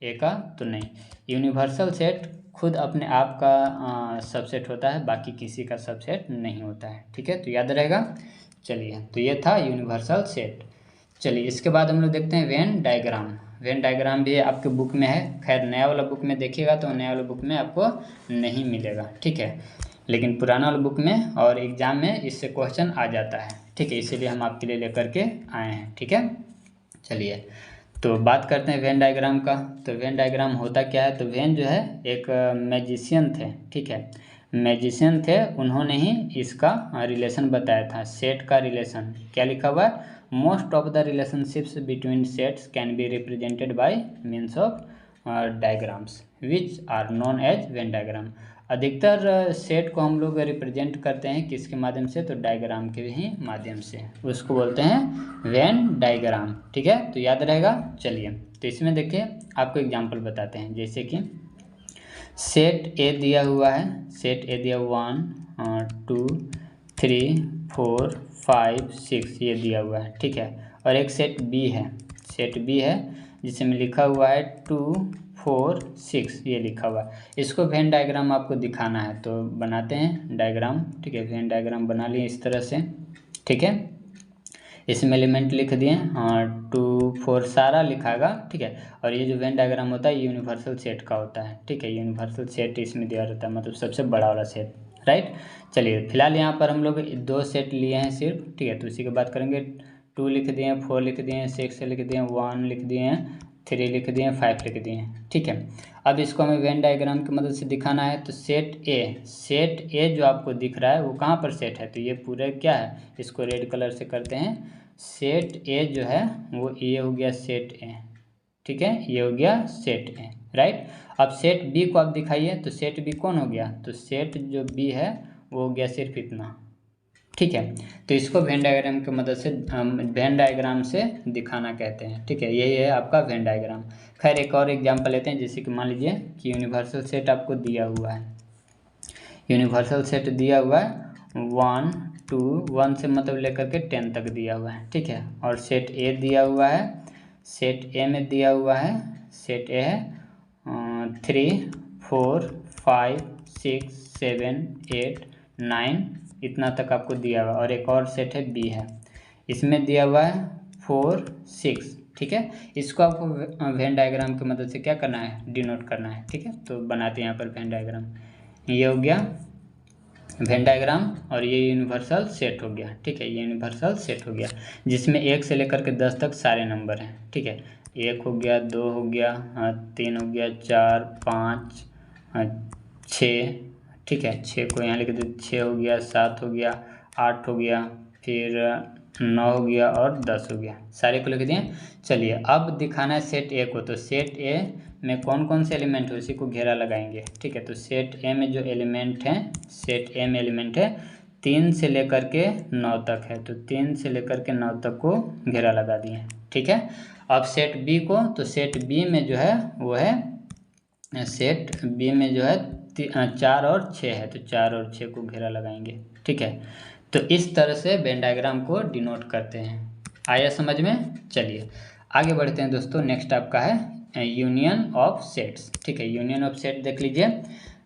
ए का, तो नहीं। यूनिवर्सल सेट खुद अपने आप का सबसेट होता है, बाकी किसी का सबसेट नहीं होता है, ठीक है, तो याद रहेगा। चलिए, तो ये था यूनिवर्सल सेट। चलिए इसके बाद हम लोग देखते हैं वेन डायग्राम। वेन डायग्राम भी आपके बुक में है, खैर नया वाला बुक में देखिएगा तो नया वाला बुक में आपको नहीं मिलेगा, ठीक है, लेकिन पुराना वाला बुक में और एग्जाम में इससे क्वेश्चन आ जाता है, ठीक है, इसीलिए हम आपके लिए लेकर के आए हैं, ठीक है। चलिए तो बात करते हैं वेन डायग्राम का। तो वेन डायग्राम होता क्या है, तो वेन जो है एक मैजिशियन थे, ठीक है, मैजिशियन थे, उन्होंने ही इसका रिलेशन बताया था, सेट का रिलेशन। क्या लिखा हुआ है, most of the relationships between sets can be represented by means of diagrams which are known as Venn diagram. अधिकतर सेट को हम लोग रिप्रेजेंट करते हैं किसके माध्यम से, तो डायग्राम के ही माध्यम से, उसको बोलते हैं वेन डायग्राम। ठीक है, तो याद रहेगा। चलिए तो इसमें देखिए आपको एग्जांपल बताते हैं, जैसे कि सेट ए दिया हुआ है, सेट ए दिया 1 2 3 4 5 6 ये दिया हुआ है। ठीक है, और एक सेट बी है, सेट बी है जिसमें लिखा हुआ है 2 4 6 ये लिखा हुआ है। इसको वेन डायग्राम आपको दिखाना है तो बनाते हैं डायग्राम। ठीक है, वेन डायग्राम बना लिए इस तरह से। ठीक है, इसमें एलिमेंट लिख दिए 2 4 सारा लिखाएगा। ठीक है, और ये जो वेन डायग्राम होता है यूनिवर्सल सेट का होता है। ठीक है, यूनिवर्सल सेट इसमें दिया रहता है, मतलब सबसे बड़ा वाला सेट, राइट। चलिए फिलहाल यहाँ पर हम लोग 2 सेट लिए हैं सिर्फ। ठीक है, तो उसी की बात करेंगे। 2 लिख दिए, 4 लिख दिए, 6 लिख दिए, 1 लिख दिए, 3 लिख दिए, 5 लिख दिए। ठीक है, अब इसको हमें वेन डायग्राम की मदद से दिखाना है। तो सेट ए जो आपको दिख रहा है वो कहाँ पर सेट है, तो ये पूरा क्या है, इसको रेड कलर से करते हैं। सेट ए जो है वो ये हो गया सेट ए। ठीक है, ये हो गया सेट ए, राइट। अब सेट बी को आप दिखाइए, तो सेट बी कौन हो गया, तो सेट जो बी है वो हो गया सिर्फ इतना। ठीक है, तो इसको वेन डायग्राम की मदद से वेन डायग्राम से दिखाना कहते हैं। ठीक है, यही है आपका वेन डायग्राम। खैर एक और एग्जांपल लेते हैं, जैसे कि मान लीजिए कि यूनिवर्सल सेट आपको दिया हुआ है, यूनिवर्सल सेट दिया हुआ है 1 2 1 से मतलब लेकर के 10 तक दिया हुआ है। ठीक है, और सेट ए दिया हुआ है, सेट ए में दिया हुआ है, सेट ए है 3 4 5 6 7 8 9 इतना तक आपको दिया हुआ है। और एक और सेट है बी है, इसमें दिया हुआ है 4 6। ठीक है, इसको आपको वेन डायग्राम की मदद से क्या करना है, डिनोट करना है। ठीक है, तो बनाते हैं यहाँ पर वेन डायग्राम। ये हो गया वेन डायग्राम और ये यूनिवर्सल सेट हो गया। ठीक है, ये यूनिवर्सल सेट हो गया जिसमें 1 से लेकर के 10 तक सारे नंबर हैं। ठीक है, 1 हो गया, 2 हो गया, 3 हो गया, 4 5 6। ठीक है, 6 को यहाँ लिख दे, 6 हो गया, 7 हो गया, 8 हो गया, फिर 9 हो गया और 10 हो गया, सारे को लिख दिए। चलिए अब दिखाना है सेट ए को, तो सेट ए में कौन कौन से एलिमेंट है उसी को घेरा लगाएंगे। ठीक है, तो सेट ए में जो एलिमेंट हैं, सेट ए में एलिमेंट है 3 से लेकर के 9 तक है, तो 3 से लेकर के 9 तक को घेरा लगा दिए। ठीक है, अब सेट बी को, तो सेट बी में जो है वो है, सेट बी में जो है 4 और 6 है, तो 4 और 6 को घेरा लगाएंगे। ठीक है, तो इस तरह से वेन डायग्राम को डिनोट करते हैं। आया समझ में। चलिए आगे बढ़ते हैं दोस्तों। नेक्स्ट आपका है यूनियन ऑफ सेट्स। ठीक है, यूनियन ऑफ सेट देख लीजिए,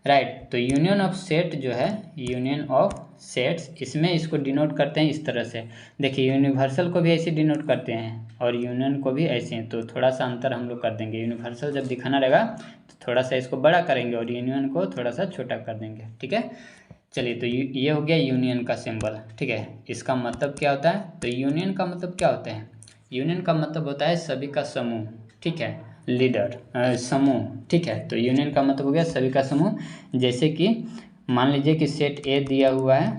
राइट। तो यूनियन ऑफ सेट जो है, यूनियन ऑफ सेट्स, इसमें इसको डिनोट करते हैं इस तरह से। देखिए यूनिवर्सल को भी ऐसे डिनोट करते हैं और यूनियन को भी ऐसे हैं, तो थोड़ा सा अंतर हम लोग कर देंगे। यूनिवर्सल जब दिखाना रहेगा तो थोड़ा सा इसको बड़ा करेंगे और यूनियन को थोड़ा सा छोटा कर देंगे। ठीक है, चलिए तो ये हो गया यूनियन का सिंबल। ठीक है, इसका मतलब क्या होता है, तो यूनियन का मतलब क्या होता है, यूनियन का मतलब होता है सभी का समूह। ठीक है, लीडर समूह। ठीक है, तो यूनियन का मतलब हो गया सभी का समूह। जैसे कि मान लीजिए कि सेट ए दिया हुआ है,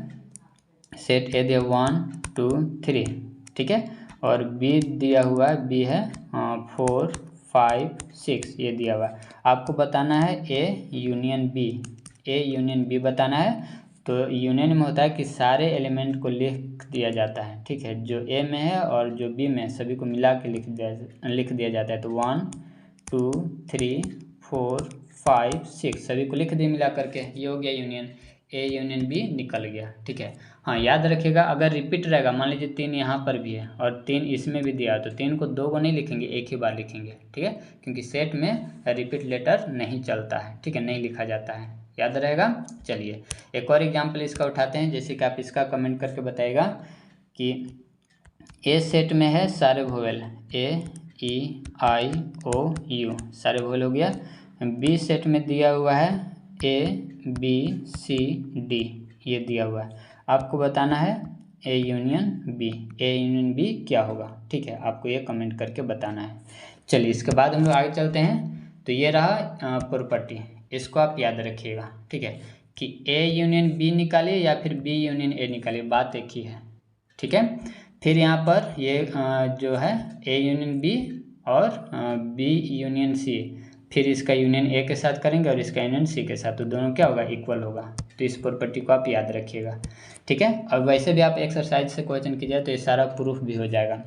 सेट ए दिया 1 2 3। ठीक है, और बी दिया हुआ है, बी है 4 5 6 ये दिया हुआ है। आपको बताना है A union B, A union B बताना है। तो यूनियन में होता है कि सारे एलिमेंट को लिख दिया जाता है। ठीक है, जो ए में है और जो बी में है सभी को मिला के लिख दिया जाता है। तो 1 2 3 4 5 6 सभी को लिख दिए मिला करके, ये हो गया यूनियन। ए यूनियन बी निकल गया। ठीक है, हाँ याद रखिएगा, अगर रिपीट रहेगा, मान लीजिए 3 यहाँ पर भी है और 3 इसमें भी दिया, तो 3 को 2 को नहीं लिखेंगे, एक ही बार लिखेंगे। ठीक है, क्योंकि सेट में रिपीट लेटर नहीं चलता है। ठीक है, नहीं लिखा जाता है, याद रहेगा। चलिए एक और एग्जाम्पल इसका उठाते हैं, जैसे कि आप इसका कमेंट करके बताइएगा कि ए सेट में है सारे vowel, A E I O U सारे वोवेल हो गया। बी सेट में दिया हुआ है ए बी सी डी ये दिया हुआ है। आपको बताना है A union B, A union B क्या होगा। ठीक है, आपको ये कमेंट करके बताना है। चलिए इसके बाद हम लोग आगे चलते हैं। तो ये रहा प्रॉपर्टी, इसको आप याद रखिएगा। ठीक है, कि ए यूनियन बी निकालिए या फिर बी यूनियन ए निकालिए, बात एक ही है। ठीक है, फिर यहाँ पर ये जो है ए यूनियन बी और बी यूनियन सी, फिर इसका यूनियन ए के साथ करेंगे और इसका यूनियन सी के साथ, तो दोनों क्या होगा, इक्वल होगा। तो इस प्रॉपर्टी को आप याद रखिएगा, ठीक है। और वैसे भी आप एक्सरसाइज से क्वेश्चन कीजिए तो ये सारा प्रूफ भी हो जाएगा,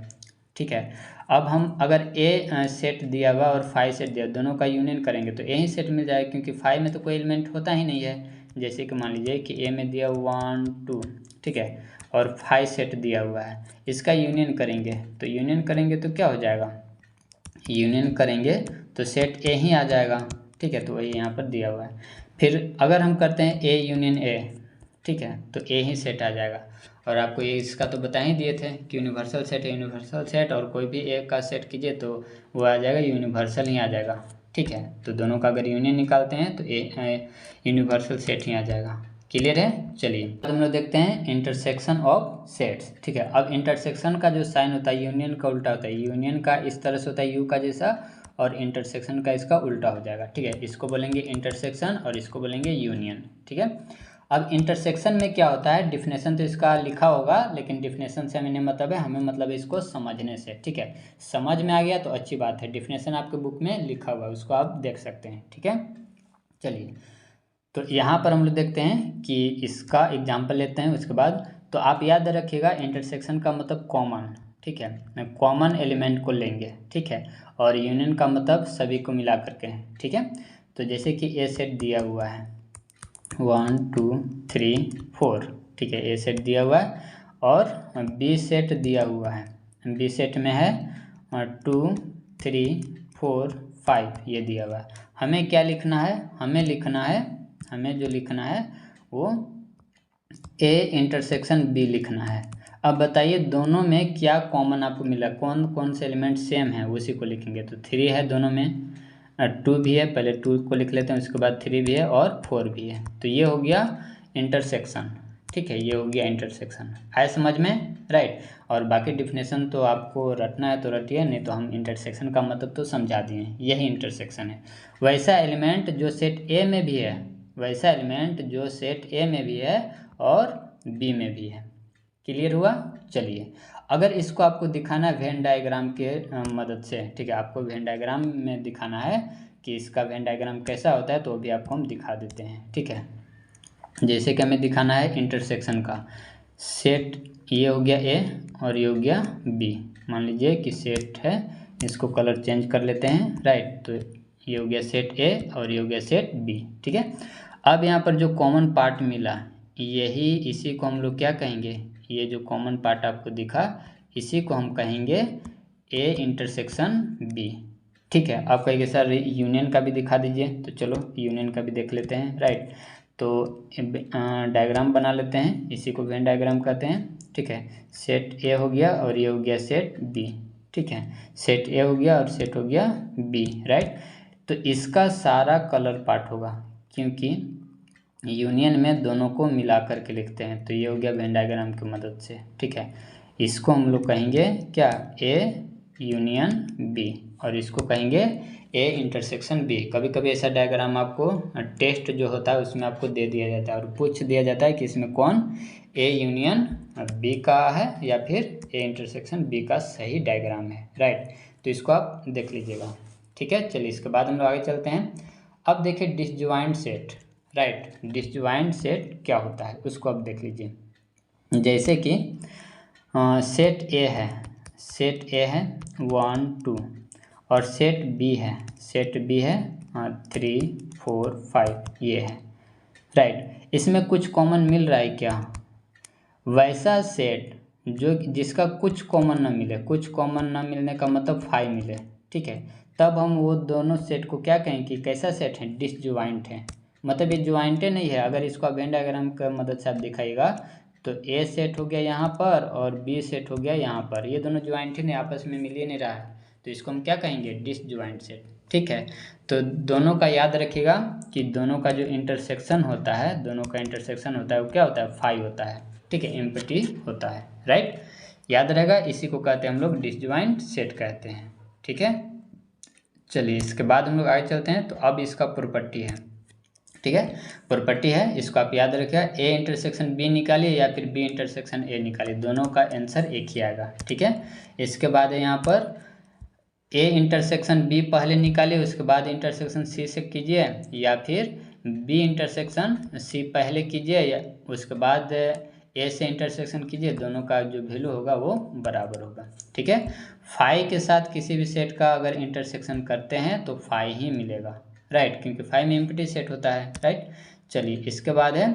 ठीक है। अब हम अगर ए सेट दिया हुआ और फाइव सेट दिया, दोनों का यूनियन करेंगे तो ए ही सेट मिल जाएगा, क्योंकि फाइव में तो कोई एलिमेंट होता ही नहीं है। जैसे कि मान लीजिए कि ए में दिया 1 2, ठीक है, और 5 सेट दिया हुआ है, इसका यूनियन करेंगे तो क्या हो जाएगा, यूनियन करेंगे तो सेट ए ही आ जाएगा, ठीक है। तो वही यहाँ पर दिया हुआ है। फिर अगर हम करते हैं ए यूनियन ए, ठीक है, तो ए ही सेट आ जाएगा। और आपको ये इसका तो बता ही दिए थे कि यूनिवर्सल सेट है यूनिवर्सल सेट, और कोई भी ए का सेट कीजिए तो वो आ जाएगा यूनिवर्सल ही आ जाएगा, ठीक है। तो दोनों का अगर यूनियन निकालते हैं तो ए यूनिवर्सल सेट ही आ जाएगा। क्लियर है? चलिए अब हम लोग देखते हैं इंटरसेक्शन ऑफ सेट्स, ठीक है। अब इंटरसेक्शन का जो साइन होता है यूनियन का उल्टा होता है, यूनियन का इस तरह से होता है यू का जैसा, और इंटरसेक्शन का इसका उल्टा हो जाएगा, ठीक है। इसको बोलेंगे इंटरसेक्शन और इसको बोलेंगे यूनियन, ठीक है। अब इंटरसेक्शन में क्या होता है, डिफिनेशन तो इसका लिखा होगा, लेकिन डिफिनेशन से हमें नहीं मतलब है, हमें मतलब है इसको समझने से, ठीक है। समझ में आ गया तो अच्छी बात है, डिफिनेशन आपके बुक में लिखा हुआ है, उसको आप देख सकते हैं, ठीक है। चलिए तो यहाँ पर हम लोग देखते हैं कि इसका एग्जाम्पल लेते हैं उसके बाद। तो आप याद रखिएगा इंटरसेक्शन का मतलब कॉमन, ठीक है, कॉमन एलिमेंट को लेंगे, ठीक है, और यूनियन का मतलब सभी को मिला करके, ठीक है। तो जैसे कि ए सेट दिया हुआ है 1 2 3 4, ठीक है, ए सेट दिया हुआ है, और बी सेट दिया हुआ है, बी सेट में है 2 3 4 5 ये दिया हुआ है। हमें क्या लिखना है, हमें जो लिखना है वो ए इंटरसेक्शन बी लिखना है। अब बताइए दोनों में क्या कॉमन आपको मिला, कौन कौन से एलिमेंट सेम है उसी को लिखेंगे। तो 3 है दोनों में, 2 भी है, पहले 2 को लिख लेते हैं, उसके बाद 3 भी है और 4 भी है, तो ये हो गया इंटरसेक्शन, ठीक है, ये हो गया इंटरसेक्शन। आए समझ में? राइट। और बाकी डिफिनेशन तो आपको रटना है तो रटिए, नहीं तो हम इंटरसेक्शन का मतलब तो समझा दिए, यही इंटरसेक्शन है। वैसा एलिमेंट जो सेट ए में भी है, वैसा एलिमेंट जो सेट ए में भी है और बी में भी है। क्लियर हुआ? चलिए अगर इसको आपको दिखाना है वेन डायग्राम के मदद से, ठीक है, आपको वेन डायग्राम में दिखाना है कि इसका वेन डायग्राम कैसा होता है, तो वो भी आपको हम दिखा देते हैं, ठीक है। जैसे कि हमें दिखाना है इंटरसेक्शन का, सेट ये हो गया ए और ये हो गया बी, मान लीजिए कि सेट है, इसको कलर चेंज कर लेते हैं, राइट। तो ये हो गया सेट ए और ये हो गया सेट बी, ठीक है। अब यहाँ पर जो कॉमन पार्ट मिला, यही इसी को हम लोग क्या कहेंगे, ये जो कॉमन पार्ट आपको दिखा इसी को हम कहेंगे ए इंटरसेक्शन बी, ठीक है। आप कहेंगे सर यूनियन का भी दिखा दीजिए, तो चलो यूनियन का भी देख लेते हैं, राइट। तो डायग्राम बना लेते हैं, इसी को वेन डायग्राम कहते हैं, ठीक है। सेट ए हो गया और ये हो गया सेट बी, ठीक है, सेट ए हो गया और सेट हो गया बी, राइट। तो इसका सारा कलर पार्ट होगा, क्योंकि यूनियन में दोनों को मिला करके लिखते हैं, तो ये हो गया वेन डायग्राम की मदद से, ठीक है। इसको हम लोग कहेंगे क्या, ए यूनियन बी, और इसको कहेंगे ए इंटरसेक्शन बी। कभी कभी ऐसा डायग्राम आपको टेस्ट जो होता है उसमें आपको दे दिया जाता है और पूछ दिया जाता है कि इसमें कौन ए यूनियन बी का है या फिर ए इंटरसेक्शन बी का सही डायग्राम है, राइट। तो इसको आप देख लीजिएगा, ठीक है। चलिए इसके बाद हम लोग आगे चलते हैं। अब देखिए disjoint set, right, disjoint set क्या होता है उसको आप देख लीजिए। जैसे कि सेट ए है, सेट ए है 1 2, और सेट बी है 3 4 5 ये है, राइट। इसमें कुछ कॉमन मिल रहा है क्या, वैसा सेट जो जिसका कुछ कॉमन ना मिले, कुछ कॉमन ना मिलने का मतलब 5 मिले, ठीक है, तब हम वो दोनों सेट को क्या कहें कि कैसा सेट है, डिसजॉइंट है। मतलब ये ज्वाइंटे नहीं है। अगर इसको वेन डायग्राम का मदद से आप दिखाइएगा तो ए सेट हो गया यहाँ पर और बी सेट हो गया यहाँ पर, ये दोनों ज्वाइंट ही नहीं, आपस में मिल ही नहीं रहा है, तो इसको हम क्या कहेंगे, डिसजॉइंट सेट, ठीक है। तो दोनों का याद रखिएगा कि दोनों का जो इंटरसेक्शन होता है, दोनों का इंटरसेक्शन होता है वो क्या होता है, 5 होता है, ठीक है, एम्प्टी होता है, राइट। याद रहेगा, इसी को कहते हैं हम लोग डिसजॉइंट सेट कहते हैं, ठीक है। चलिए इसके बाद हम लोग आगे चलते हैं। तो अब इसका प्रॉपर्टी है, ठीक है, प्रॉपर्टी है, इसको आप याद रखिएगा। ए इंटरसेक्शन बी निकालिए या फिर बी इंटरसेक्शन ए निकालिए, दोनों का आंसर एक ही आएगा, ठीक है। इसके बाद है यहाँ पर ए इंटरसेक्शन बी पहले निकालिए, उसके बाद इंटरसेक्शन सी से कीजिए, या फिर बी इंटरसेक्शन सी पहले कीजिए या उसके बाद ए से इंटरसेक्शन कीजिए, दोनों का जो वैल्यू होगा वो बराबर होगा। ठीक है, फाई के साथ किसी भी सेट का अगर इंटरसेक्शन करते हैं तो फाई ही मिलेगा, राइट, क्योंकि फाई में एम्प्टी सेट होता है, राइट। चलिए इसके बाद है,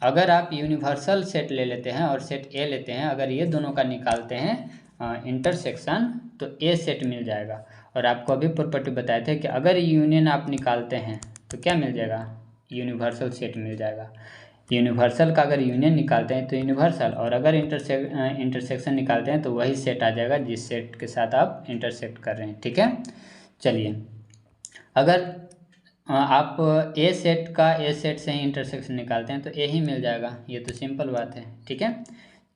अगर आप यूनिवर्सल सेट ले लेते हैं और सेट ए लेते हैं, अगर ये दोनों का निकालते हैं इंटरसेक्शन तो ए सेट मिल जाएगा। और आपको अभी प्रॉपर्टी बताए थे कि अगर यूनियन आप निकालते हैं तो क्या मिल जाएगा, यूनिवर्सल सेट मिल जाएगा। यूनिवर्सल का अगर यूनियन निकालते हैं तो यूनिवर्सल, और अगर इंटरसेक्शन निकालते हैं तो वही सेट आ जाएगा जिस सेट के साथ आप इंटरसेक्ट कर रहे हैं। ठीक है, चलिए अगर आप ए सेट का ए सेट से ही इंटरसेक्शन निकालते हैं तो ए ही मिल जाएगा, ये तो सिंपल बात है। ठीक है,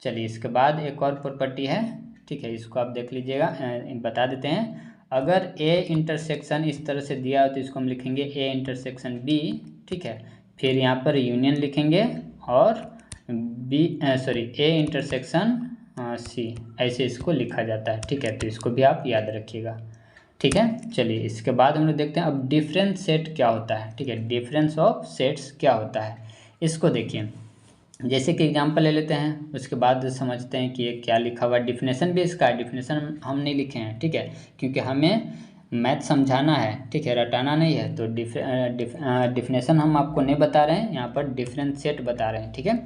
चलिए इसके बाद एक और प्रॉपर्टी है, ठीक है, इसको आप देख लीजिएगा, बता देते हैं। अगर ए इंटरसेक्शन इस तरह से दिया हो तो इसको हम लिखेंगे ए इंटरसेक्शन बी, ठीक है, फिर यहाँ पर यूनियन लिखेंगे और ए इंटरसेक्शन सी, ऐसे इसको लिखा जाता है। ठीक है, तो इसको भी आप याद रखिएगा। ठीक है, चलिए इसके बाद हम लोग देखते हैं अब डिफरेंस सेट क्या होता है। ठीक है, डिफरेंस ऑफ सेट्स क्या होता है, इसको देखिए। जैसे कि एग्जांपल ले लेते हैं, उसके बाद समझते हैं कि ये क्या लिखा हुआ है। डिफिनेशन भी इसका है, डिफिनेशन हम नहीं लिखे हैं, ठीक है, क्योंकि हमें मैथ समझाना है, ठीक है, रटाना नहीं है। तो डिफिनेशन हम आपको नहीं बता रहे हैं, यहाँ पर डिफरेंस सेट बता रहे हैं। ठीक है,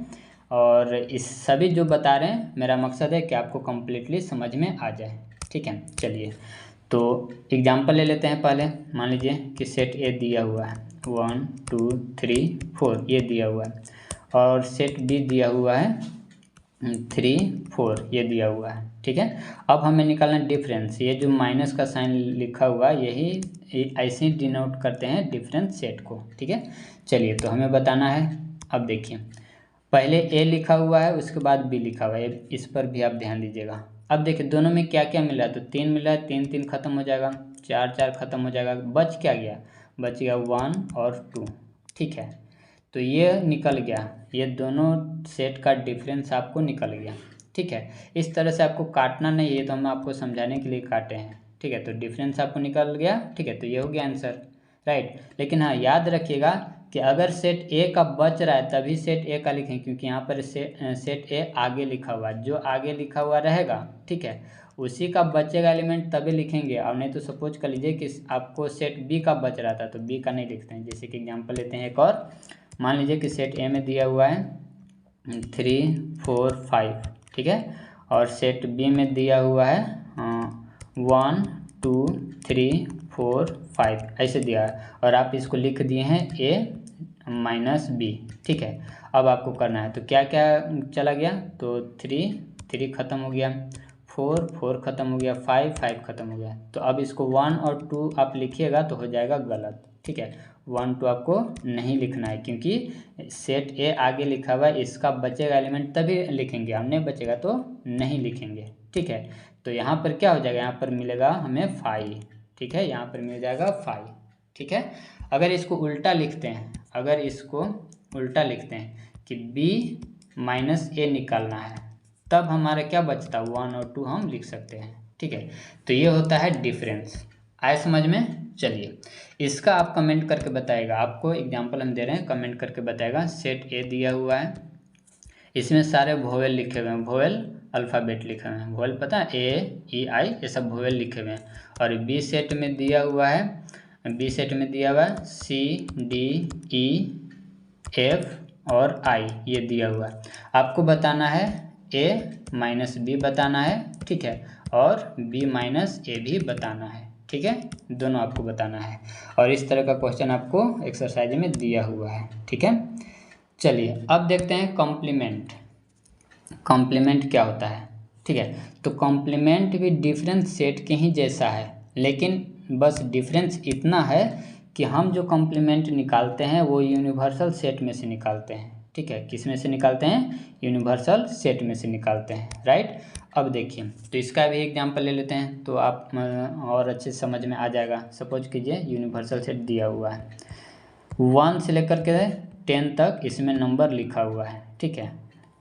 और इस सभी जो बता रहे हैं मेरा मकसद है कि आपको कम्प्लीटली समझ में आ जाए। ठीक है, चलिए तो एग्जांपल ले लेते हैं। पहले मान लीजिए कि सेट ए दिया हुआ है 1 2 3 4, ये दिया हुआ है, और सेट बी दिया हुआ है 3 4, ये दिया हुआ है। ठीक है, अब हमें निकालना डिफरेंस, ये जो माइनस का साइन लिखा हुआ है यही ऐसे ही डिनोट करते हैं डिफरेंस सेट को। ठीक है, चलिए तो हमें बताना है। अब देखिए पहले ए लिखा हुआ है, उसके बाद बी लिखा हुआ है, इस पर भी आप ध्यान दीजिएगा। अब देखिए दोनों में क्या क्या मिला है, तो 3 मिला है, 3 3 खत्म हो जाएगा, 4 4 खत्म हो जाएगा, बच क्या गया, बच गया 1 और 2। ठीक है, तो ये निकल गया, ये दोनों सेट का डिफरेंस आपको निकल गया। ठीक है, इस तरह से आपको काटना नहीं है, तो हम आपको समझाने के लिए काटे हैं। ठीक है, तो डिफरेंस आपको निकल गया। ठीक है, तो ये हो गया आंसर, राइट। लेकिन हाँ याद रखिएगा कि अगर सेट ए का बच रहा है तभी सेट ए का लिखें, क्योंकि यहाँ पर सेट ए आगे लिखा हुआ है, जो आगे लिखा हुआ रहेगा, ठीक है, उसी का बचेगा एलिमेंट तभी लिखेंगे। और नहीं तो सपोज कर लीजिए कि आपको सेट बी का बच रहा था तो बी का नहीं लिखते हैं। जैसे कि एग्जांपल लेते हैं एक और, मान लीजिए कि सेट ए में दिया हुआ है 3 4 5, ठीक है, और सेट बी में दिया हुआ है 1 2 3 4 5, ऐसे दिया है, और आप इसको लिख दिए हैं ए माइनस बी। ठीक है, अब आपको करना है, तो क्या क्या चला गया, तो 3 3 खत्म हो गया, 4 4 खत्म हो गया, 5 5 खत्म हो गया। तो अब इसको 1 और 2 आप लिखिएगा तो हो जाएगा गलत। ठीक है, 1 2 आपको नहीं लिखना है, क्योंकि सेट ए आगे लिखा हुआ है, इसका बचेगा एलिमेंट तभी लिखेंगे, हम नहीं बचेगा तो नहीं लिखेंगे। ठीक है, तो यहाँ पर क्या हो जाएगा, यहाँ पर मिलेगा हमें 5। ठीक है, यहाँ पर मिल जाएगा 5। ठीक है, अगर इसको उल्टा लिखते हैं, अगर इसको उल्टा लिखते हैं कि b माइनस ए निकालना है, तब हमारा क्या बचता है, 1 और 2 हम लिख सकते हैं। ठीक है, तो ये होता है डिफरेंस। आए समझ में? चलिए इसका आप कमेंट करके बताएगा, आपको एग्जांपल हम दे रहे हैं, कमेंट करके बताएगा। सेट ए दिया हुआ है, इसमें सारे वोवेल लिखे हुए हैं, वोवेल अल्फ़ाबेट लिखे हुए हैं, वोवेल पता है, ए ई आई, ये सब वोवेल लिखे हुए हैं। और बी सेट में दिया हुआ है, बी सेट में दिया हुआ है सी डी ई एफ और आई, ये दिया हुआ है। आपको बताना है ए माइनस बी बताना है, ठीक है, और बी माइनस ए भी बताना है। ठीक है, दोनों आपको बताना है, और इस तरह का क्वेश्चन आपको एक्सरसाइज में दिया हुआ है। ठीक है, चलिए अब देखते हैं कॉम्प्लीमेंट। कॉम्प्लीमेंट क्या होता है? ठीक है, तो कॉम्प्लीमेंट भी डिफरेंस सेट के ही जैसा है, लेकिन बस डिफरेंस इतना है कि हम जो कॉम्प्लीमेंट निकालते हैं वो यूनिवर्सल सेट में से निकालते हैं। ठीक है, किस में से निकालते हैं? यूनिवर्सल सेट में से निकालते हैं, राइट। अब देखिए, तो इसका भी एग्जांपल ले लेते हैं तो आप और अच्छे से समझ में आ जाएगा। सपोज कीजिए यूनिवर्सल सेट दिया हुआ है, 1 से लेकर के 10 तक इसमें नंबर लिखा हुआ है, ठीक है,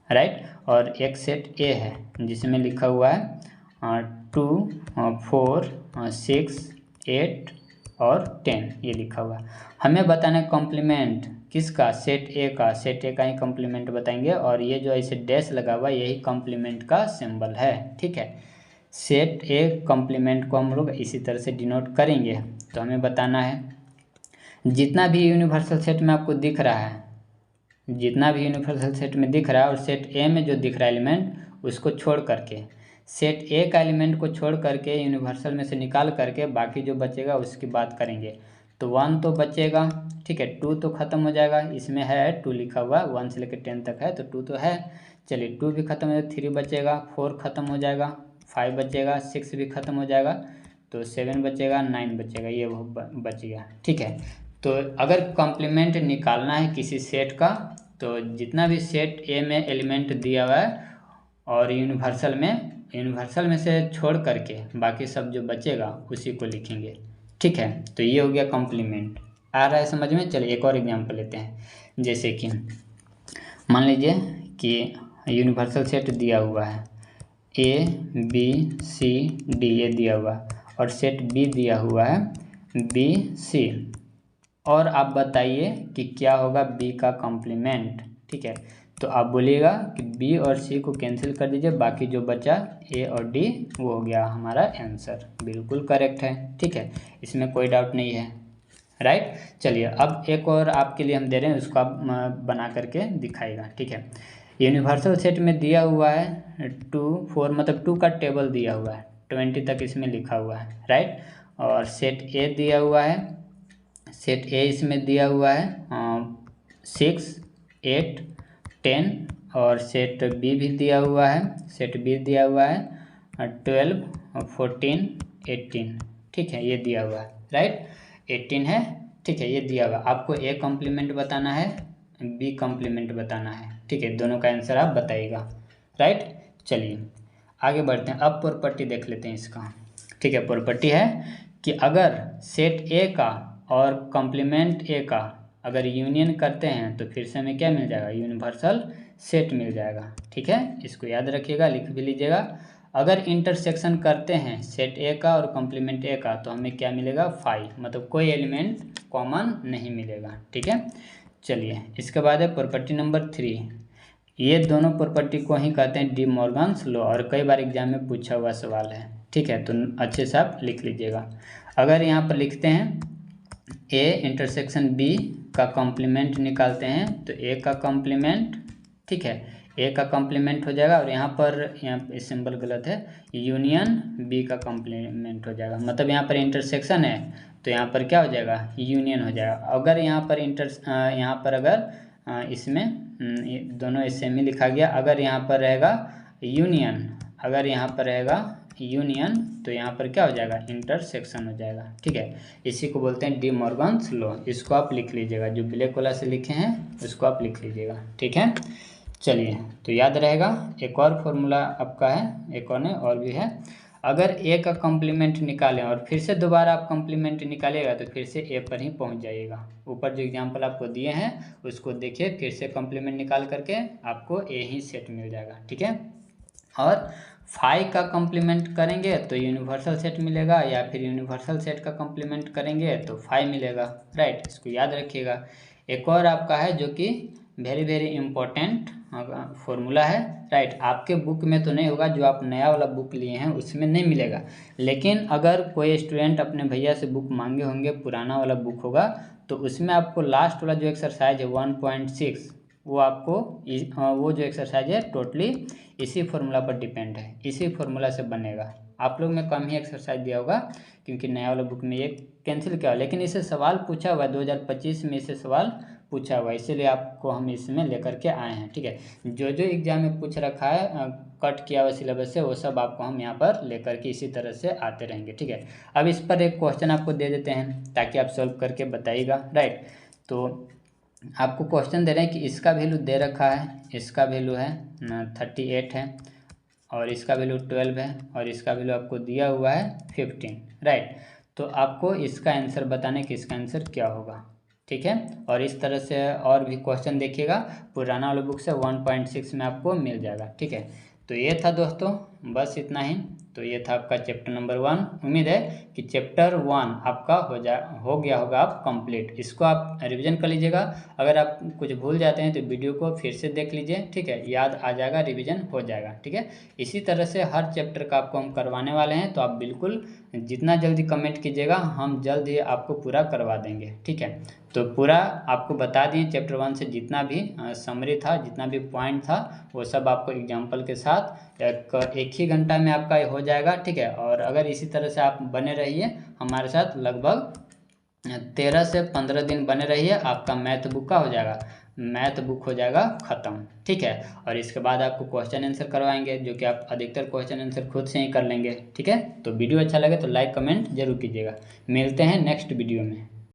राइट। और एक सेट ए है जिसमें लिखा हुआ है 2 4 6 8 और 10 ये लिखा हुआ है। हमें बताना है कॉम्प्लीमेंट किसका, सेट ए का। सेट ए का ही कॉम्प्लीमेंट बताएंगे और ये जो ऐसे डैश लगा हुआ है यही कॉम्प्लीमेंट का सिंबल है, ठीक है। सेट ए कॉम्प्लीमेंट को हम लोग इसी तरह से डिनोट करेंगे। तो हमें बताना है जितना भी यूनिवर्सल सेट में आपको दिख रहा है, जितना भी यूनिवर्सल सेट में दिख रहा है और सेट ए में जो दिख रहा है एलिमेंट उसको छोड़ करके, सेट ए का एलिमेंट को छोड़ करके यूनिवर्सल में से निकाल करके बाकी जो बचेगा उसकी बात करेंगे। तो 1 तो बचेगा, ठीक है। 2 तो ख़त्म हो जाएगा, इसमें है 2 लिखा हुआ, 1 से लेकर 10 तक है तो 2 तो है। चलिए 2 भी खत्म हो जाएगा, 3 बचेगा, 4 खत्म हो जाएगा, 5 बचेगा, 6 भी खत्म हो जाएगा तो 7 बचेगा, 9 बचेगा, ये वो बच गया, ठीक है। तो अगर कॉम्प्लीमेंट निकालना है किसी सेट का तो जितना भी सेट ए में एलिमेंट दिया हुआ है और यूनिवर्सल में से छोड़ करके बाकी सब जो बचेगा उसी को लिखेंगे, ठीक है। तो ये हो गया कॉम्प्लीमेंट। आ रहा है समझ में। चलिए एक और एग्जांपल लेते हैं। जैसे कि मान लीजिए कि यूनिवर्सल सेट दिया हुआ है ए बी सी डी, ये दिया हुआ है और सेट बी दिया हुआ है बी सी, और आप बताइए कि क्या होगा बी का कॉम्प्लीमेंट, ठीक है। तो आप बोलिएगा कि बी और सी को कैंसिल कर दीजिए, बाकी जो बचा ए और डी वो हो गया हमारा आंसर। बिल्कुल करेक्ट है, ठीक है, इसमें कोई डाउट नहीं है, राइट। चलिए अब एक और आपके लिए हम दे रहे हैं, उसको आप बना करके दिखाएगा, ठीक है। यूनिवर्सल सेट में दिया हुआ है 2 4 मतलब 2 का टेबल दिया हुआ है, 20 तक इसमें लिखा हुआ है, राइट। और सेट ए दिया हुआ है, सेट ए इसमें दिया हुआ है 6 8 10 और सेट बी भी दिया हुआ है, सेट बी दिया हुआ है 12 14 18, ठीक है, ये दिया हुआ है, राइट। 18 है, ठीक है, ये दिया हुआ। आपको ए कॉम्प्लीमेंट बताना है, बी कॉम्प्लीमेंट बताना है, ठीक है, दोनों का आंसर आप बताइएगा, राइट। चलिए आगे बढ़ते हैं। अब प्रॉपर्टी देख लेते हैं इसका, ठीक है। प्रॉपर्टी है कि अगर सेट ए का और कॉम्प्लीमेंट ए का अगर यूनियन करते हैं तो फिर से हमें क्या मिल जाएगा, यूनिवर्सल सेट मिल जाएगा, ठीक है। इसको याद रखिएगा, लिख भी लीजिएगा। अगर इंटरसेक्शन करते हैं सेट ए का और कॉम्प्लीमेंट ए का तो हमें क्या मिलेगा 5, मतलब कोई एलिमेंट कॉमन नहीं मिलेगा, ठीक है। चलिए इसके बाद है प्रॉपर्टी नंबर 3। ये दोनों प्रॉपर्टी को ही कहते हैं डी मॉर्गन्स लॉ और कई बार एग्जाम में पूछा हुआ सवाल है, ठीक है। तो अच्छे से आप लिख लीजिएगा। अगर यहाँ पर लिखते हैं ए इंटरसेक्शन बी का कॉम्प्लीमेंट निकालते हैं तो ए का कॉम्प्लीमेंट, ठीक है, ए का कॉम्प्लीमेंट हो जाएगा और यहाँ सिंबल गलत है, यूनियन बी का कॉम्प्लीमेंट हो जाएगा। मतलब यहाँ पर इंटरसेक्शन है तो यहाँ पर क्या हो जाएगा, यूनियन हो जाएगा। अगर यहाँ पर अगर इसमें दोनों सेम ही लिखा गया, अगर यहाँ पर रहेगा यूनियन, अगर यहाँ पर रहेगा यूनियन तो यहाँ पर क्या हो जाएगा, इंटरसेक्शन हो जाएगा, ठीक है। इसी को बोलते हैं डी मॉर्गन्स लॉ। इसको आप लिख लीजिएगा, जो ब्लैक वाला से लिखे हैं उसको आप लिख लीजिएगा, ठीक है। चलिए तो याद रहेगा। एक और फॉर्मूला आपका है, एक और नहीं और भी है। अगर ए का कॉम्प्लीमेंट निकालें और फिर से दोबारा आप कॉम्प्लीमेंट निकालेगा तो फिर से ए पर ही पहुंच जाइएगा। ऊपर जो एग्जांपल आपको दिए हैं उसको देखिए, फिर से कॉम्प्लीमेंट निकाल करके आपको ए ही सेट मिल जाएगा, ठीक है। और 5 का कॉम्प्लीमेंट करेंगे तो यूनिवर्सल सेट मिलेगा, या फिर यूनिवर्सल सेट का कॉम्प्लीमेंट करेंगे तो 5 मिलेगा, राइट। इसको याद रखिएगा। एक और आपका है जो कि वेरी वेरी इम्पोर्टेंट फॉर्मूला है, राइट। आपके बुक में तो नहीं होगा, जो आप नया वाला बुक लिए हैं उसमें नहीं मिलेगा, लेकिन अगर कोई स्टूडेंट अपने भैया से बुक मांगे होंगे, पुराना वाला बुक होगा तो उसमें आपको लास्ट वाला जो एक्सरसाइज है 1.6 वो आपको वो जो एक्सरसाइज है टोटली इसी फॉर्मूला पर डिपेंड है, इसी फॉर्मूला से बनेगा। आप लोग में कम ही एक्सरसाइज दिया होगा क्योंकि नया वाला बुक में ये कैंसिल किया, लेकिन इससे सवाल पूछा हुआ है 2025 में, इससे सवाल पूछा हुआ है, इसीलिए आपको हम इसमें लेकर के आए हैं, ठीक है। जो जो एग्जाम में पूछ रखा है कट किया हुआ सिलेबस से वो सब आपको हम यहाँ पर लेकर के इसी तरह से आते रहेंगे, ठीक है। अब इस पर एक क्वेश्चन आपको दे देते हैं ताकि आप सॉल्व करके बताइएगा, राइट। तो आपको क्वेश्चन दे रहे हैं कि इसका वैल्यू दे रखा है, इसका वैल्यू है 38 है और इसका वैल्यू 12 है और इसका वैल्यू आपको दिया हुआ है 15, राइट। तो आपको इसका आंसर बताने कि इसका आंसर क्या होगा, ठीक है। और इस तरह से और भी क्वेश्चन देखिएगा, पुराना वाला बुक से 1.6 में आपको मिल जाएगा, ठीक है। तो ये था दोस्तों, बस इतना ही। तो ये था आपका चैप्टर नंबर 1। उम्मीद है कि चैप्टर 1 आपका हो गया होगा आप कंप्लीट। इसको आप रिवीजन कर लीजिएगा। अगर आप कुछ भूल जाते हैं तो वीडियो को फिर से देख लीजिए, ठीक है, याद आ जाएगा, रिवीजन हो जाएगा, ठीक है। इसी तरह से हर चैप्टर का आपको हम करवाने वाले हैं, तो आप बिल्कुल जितना जल्दी कमेंट कीजिएगा, हम जल्द ही आपको पूरा करवा देंगे, ठीक है। तो पूरा आपको बता दिए चैप्टर 1 से जितना भी समरी था, जितना भी पॉइंट था, वो सब आपको एग्जाम्पल के साथ एक ही घंटा में आपका हो जाएगा, ठीक है। और अगर इसी तरह से आप बने रहिए हमारे साथ, लगभग 13 से 15 दिन बने रहिए, आपका मैथ बुक का हो जाएगा, मैथ बुक हो जाएगा ख़त्म, ठीक है। और इसके बाद आपको क्वेश्चन आंसर करवाएंगे, जो कि आप अधिकतर क्वेश्चन आंसर खुद से ही कर लेंगे, ठीक है। तो वीडियो अच्छा लगे तो लाइक कमेंट जरूर कीजिएगा। मिलते हैं नेक्स्ट वीडियो में।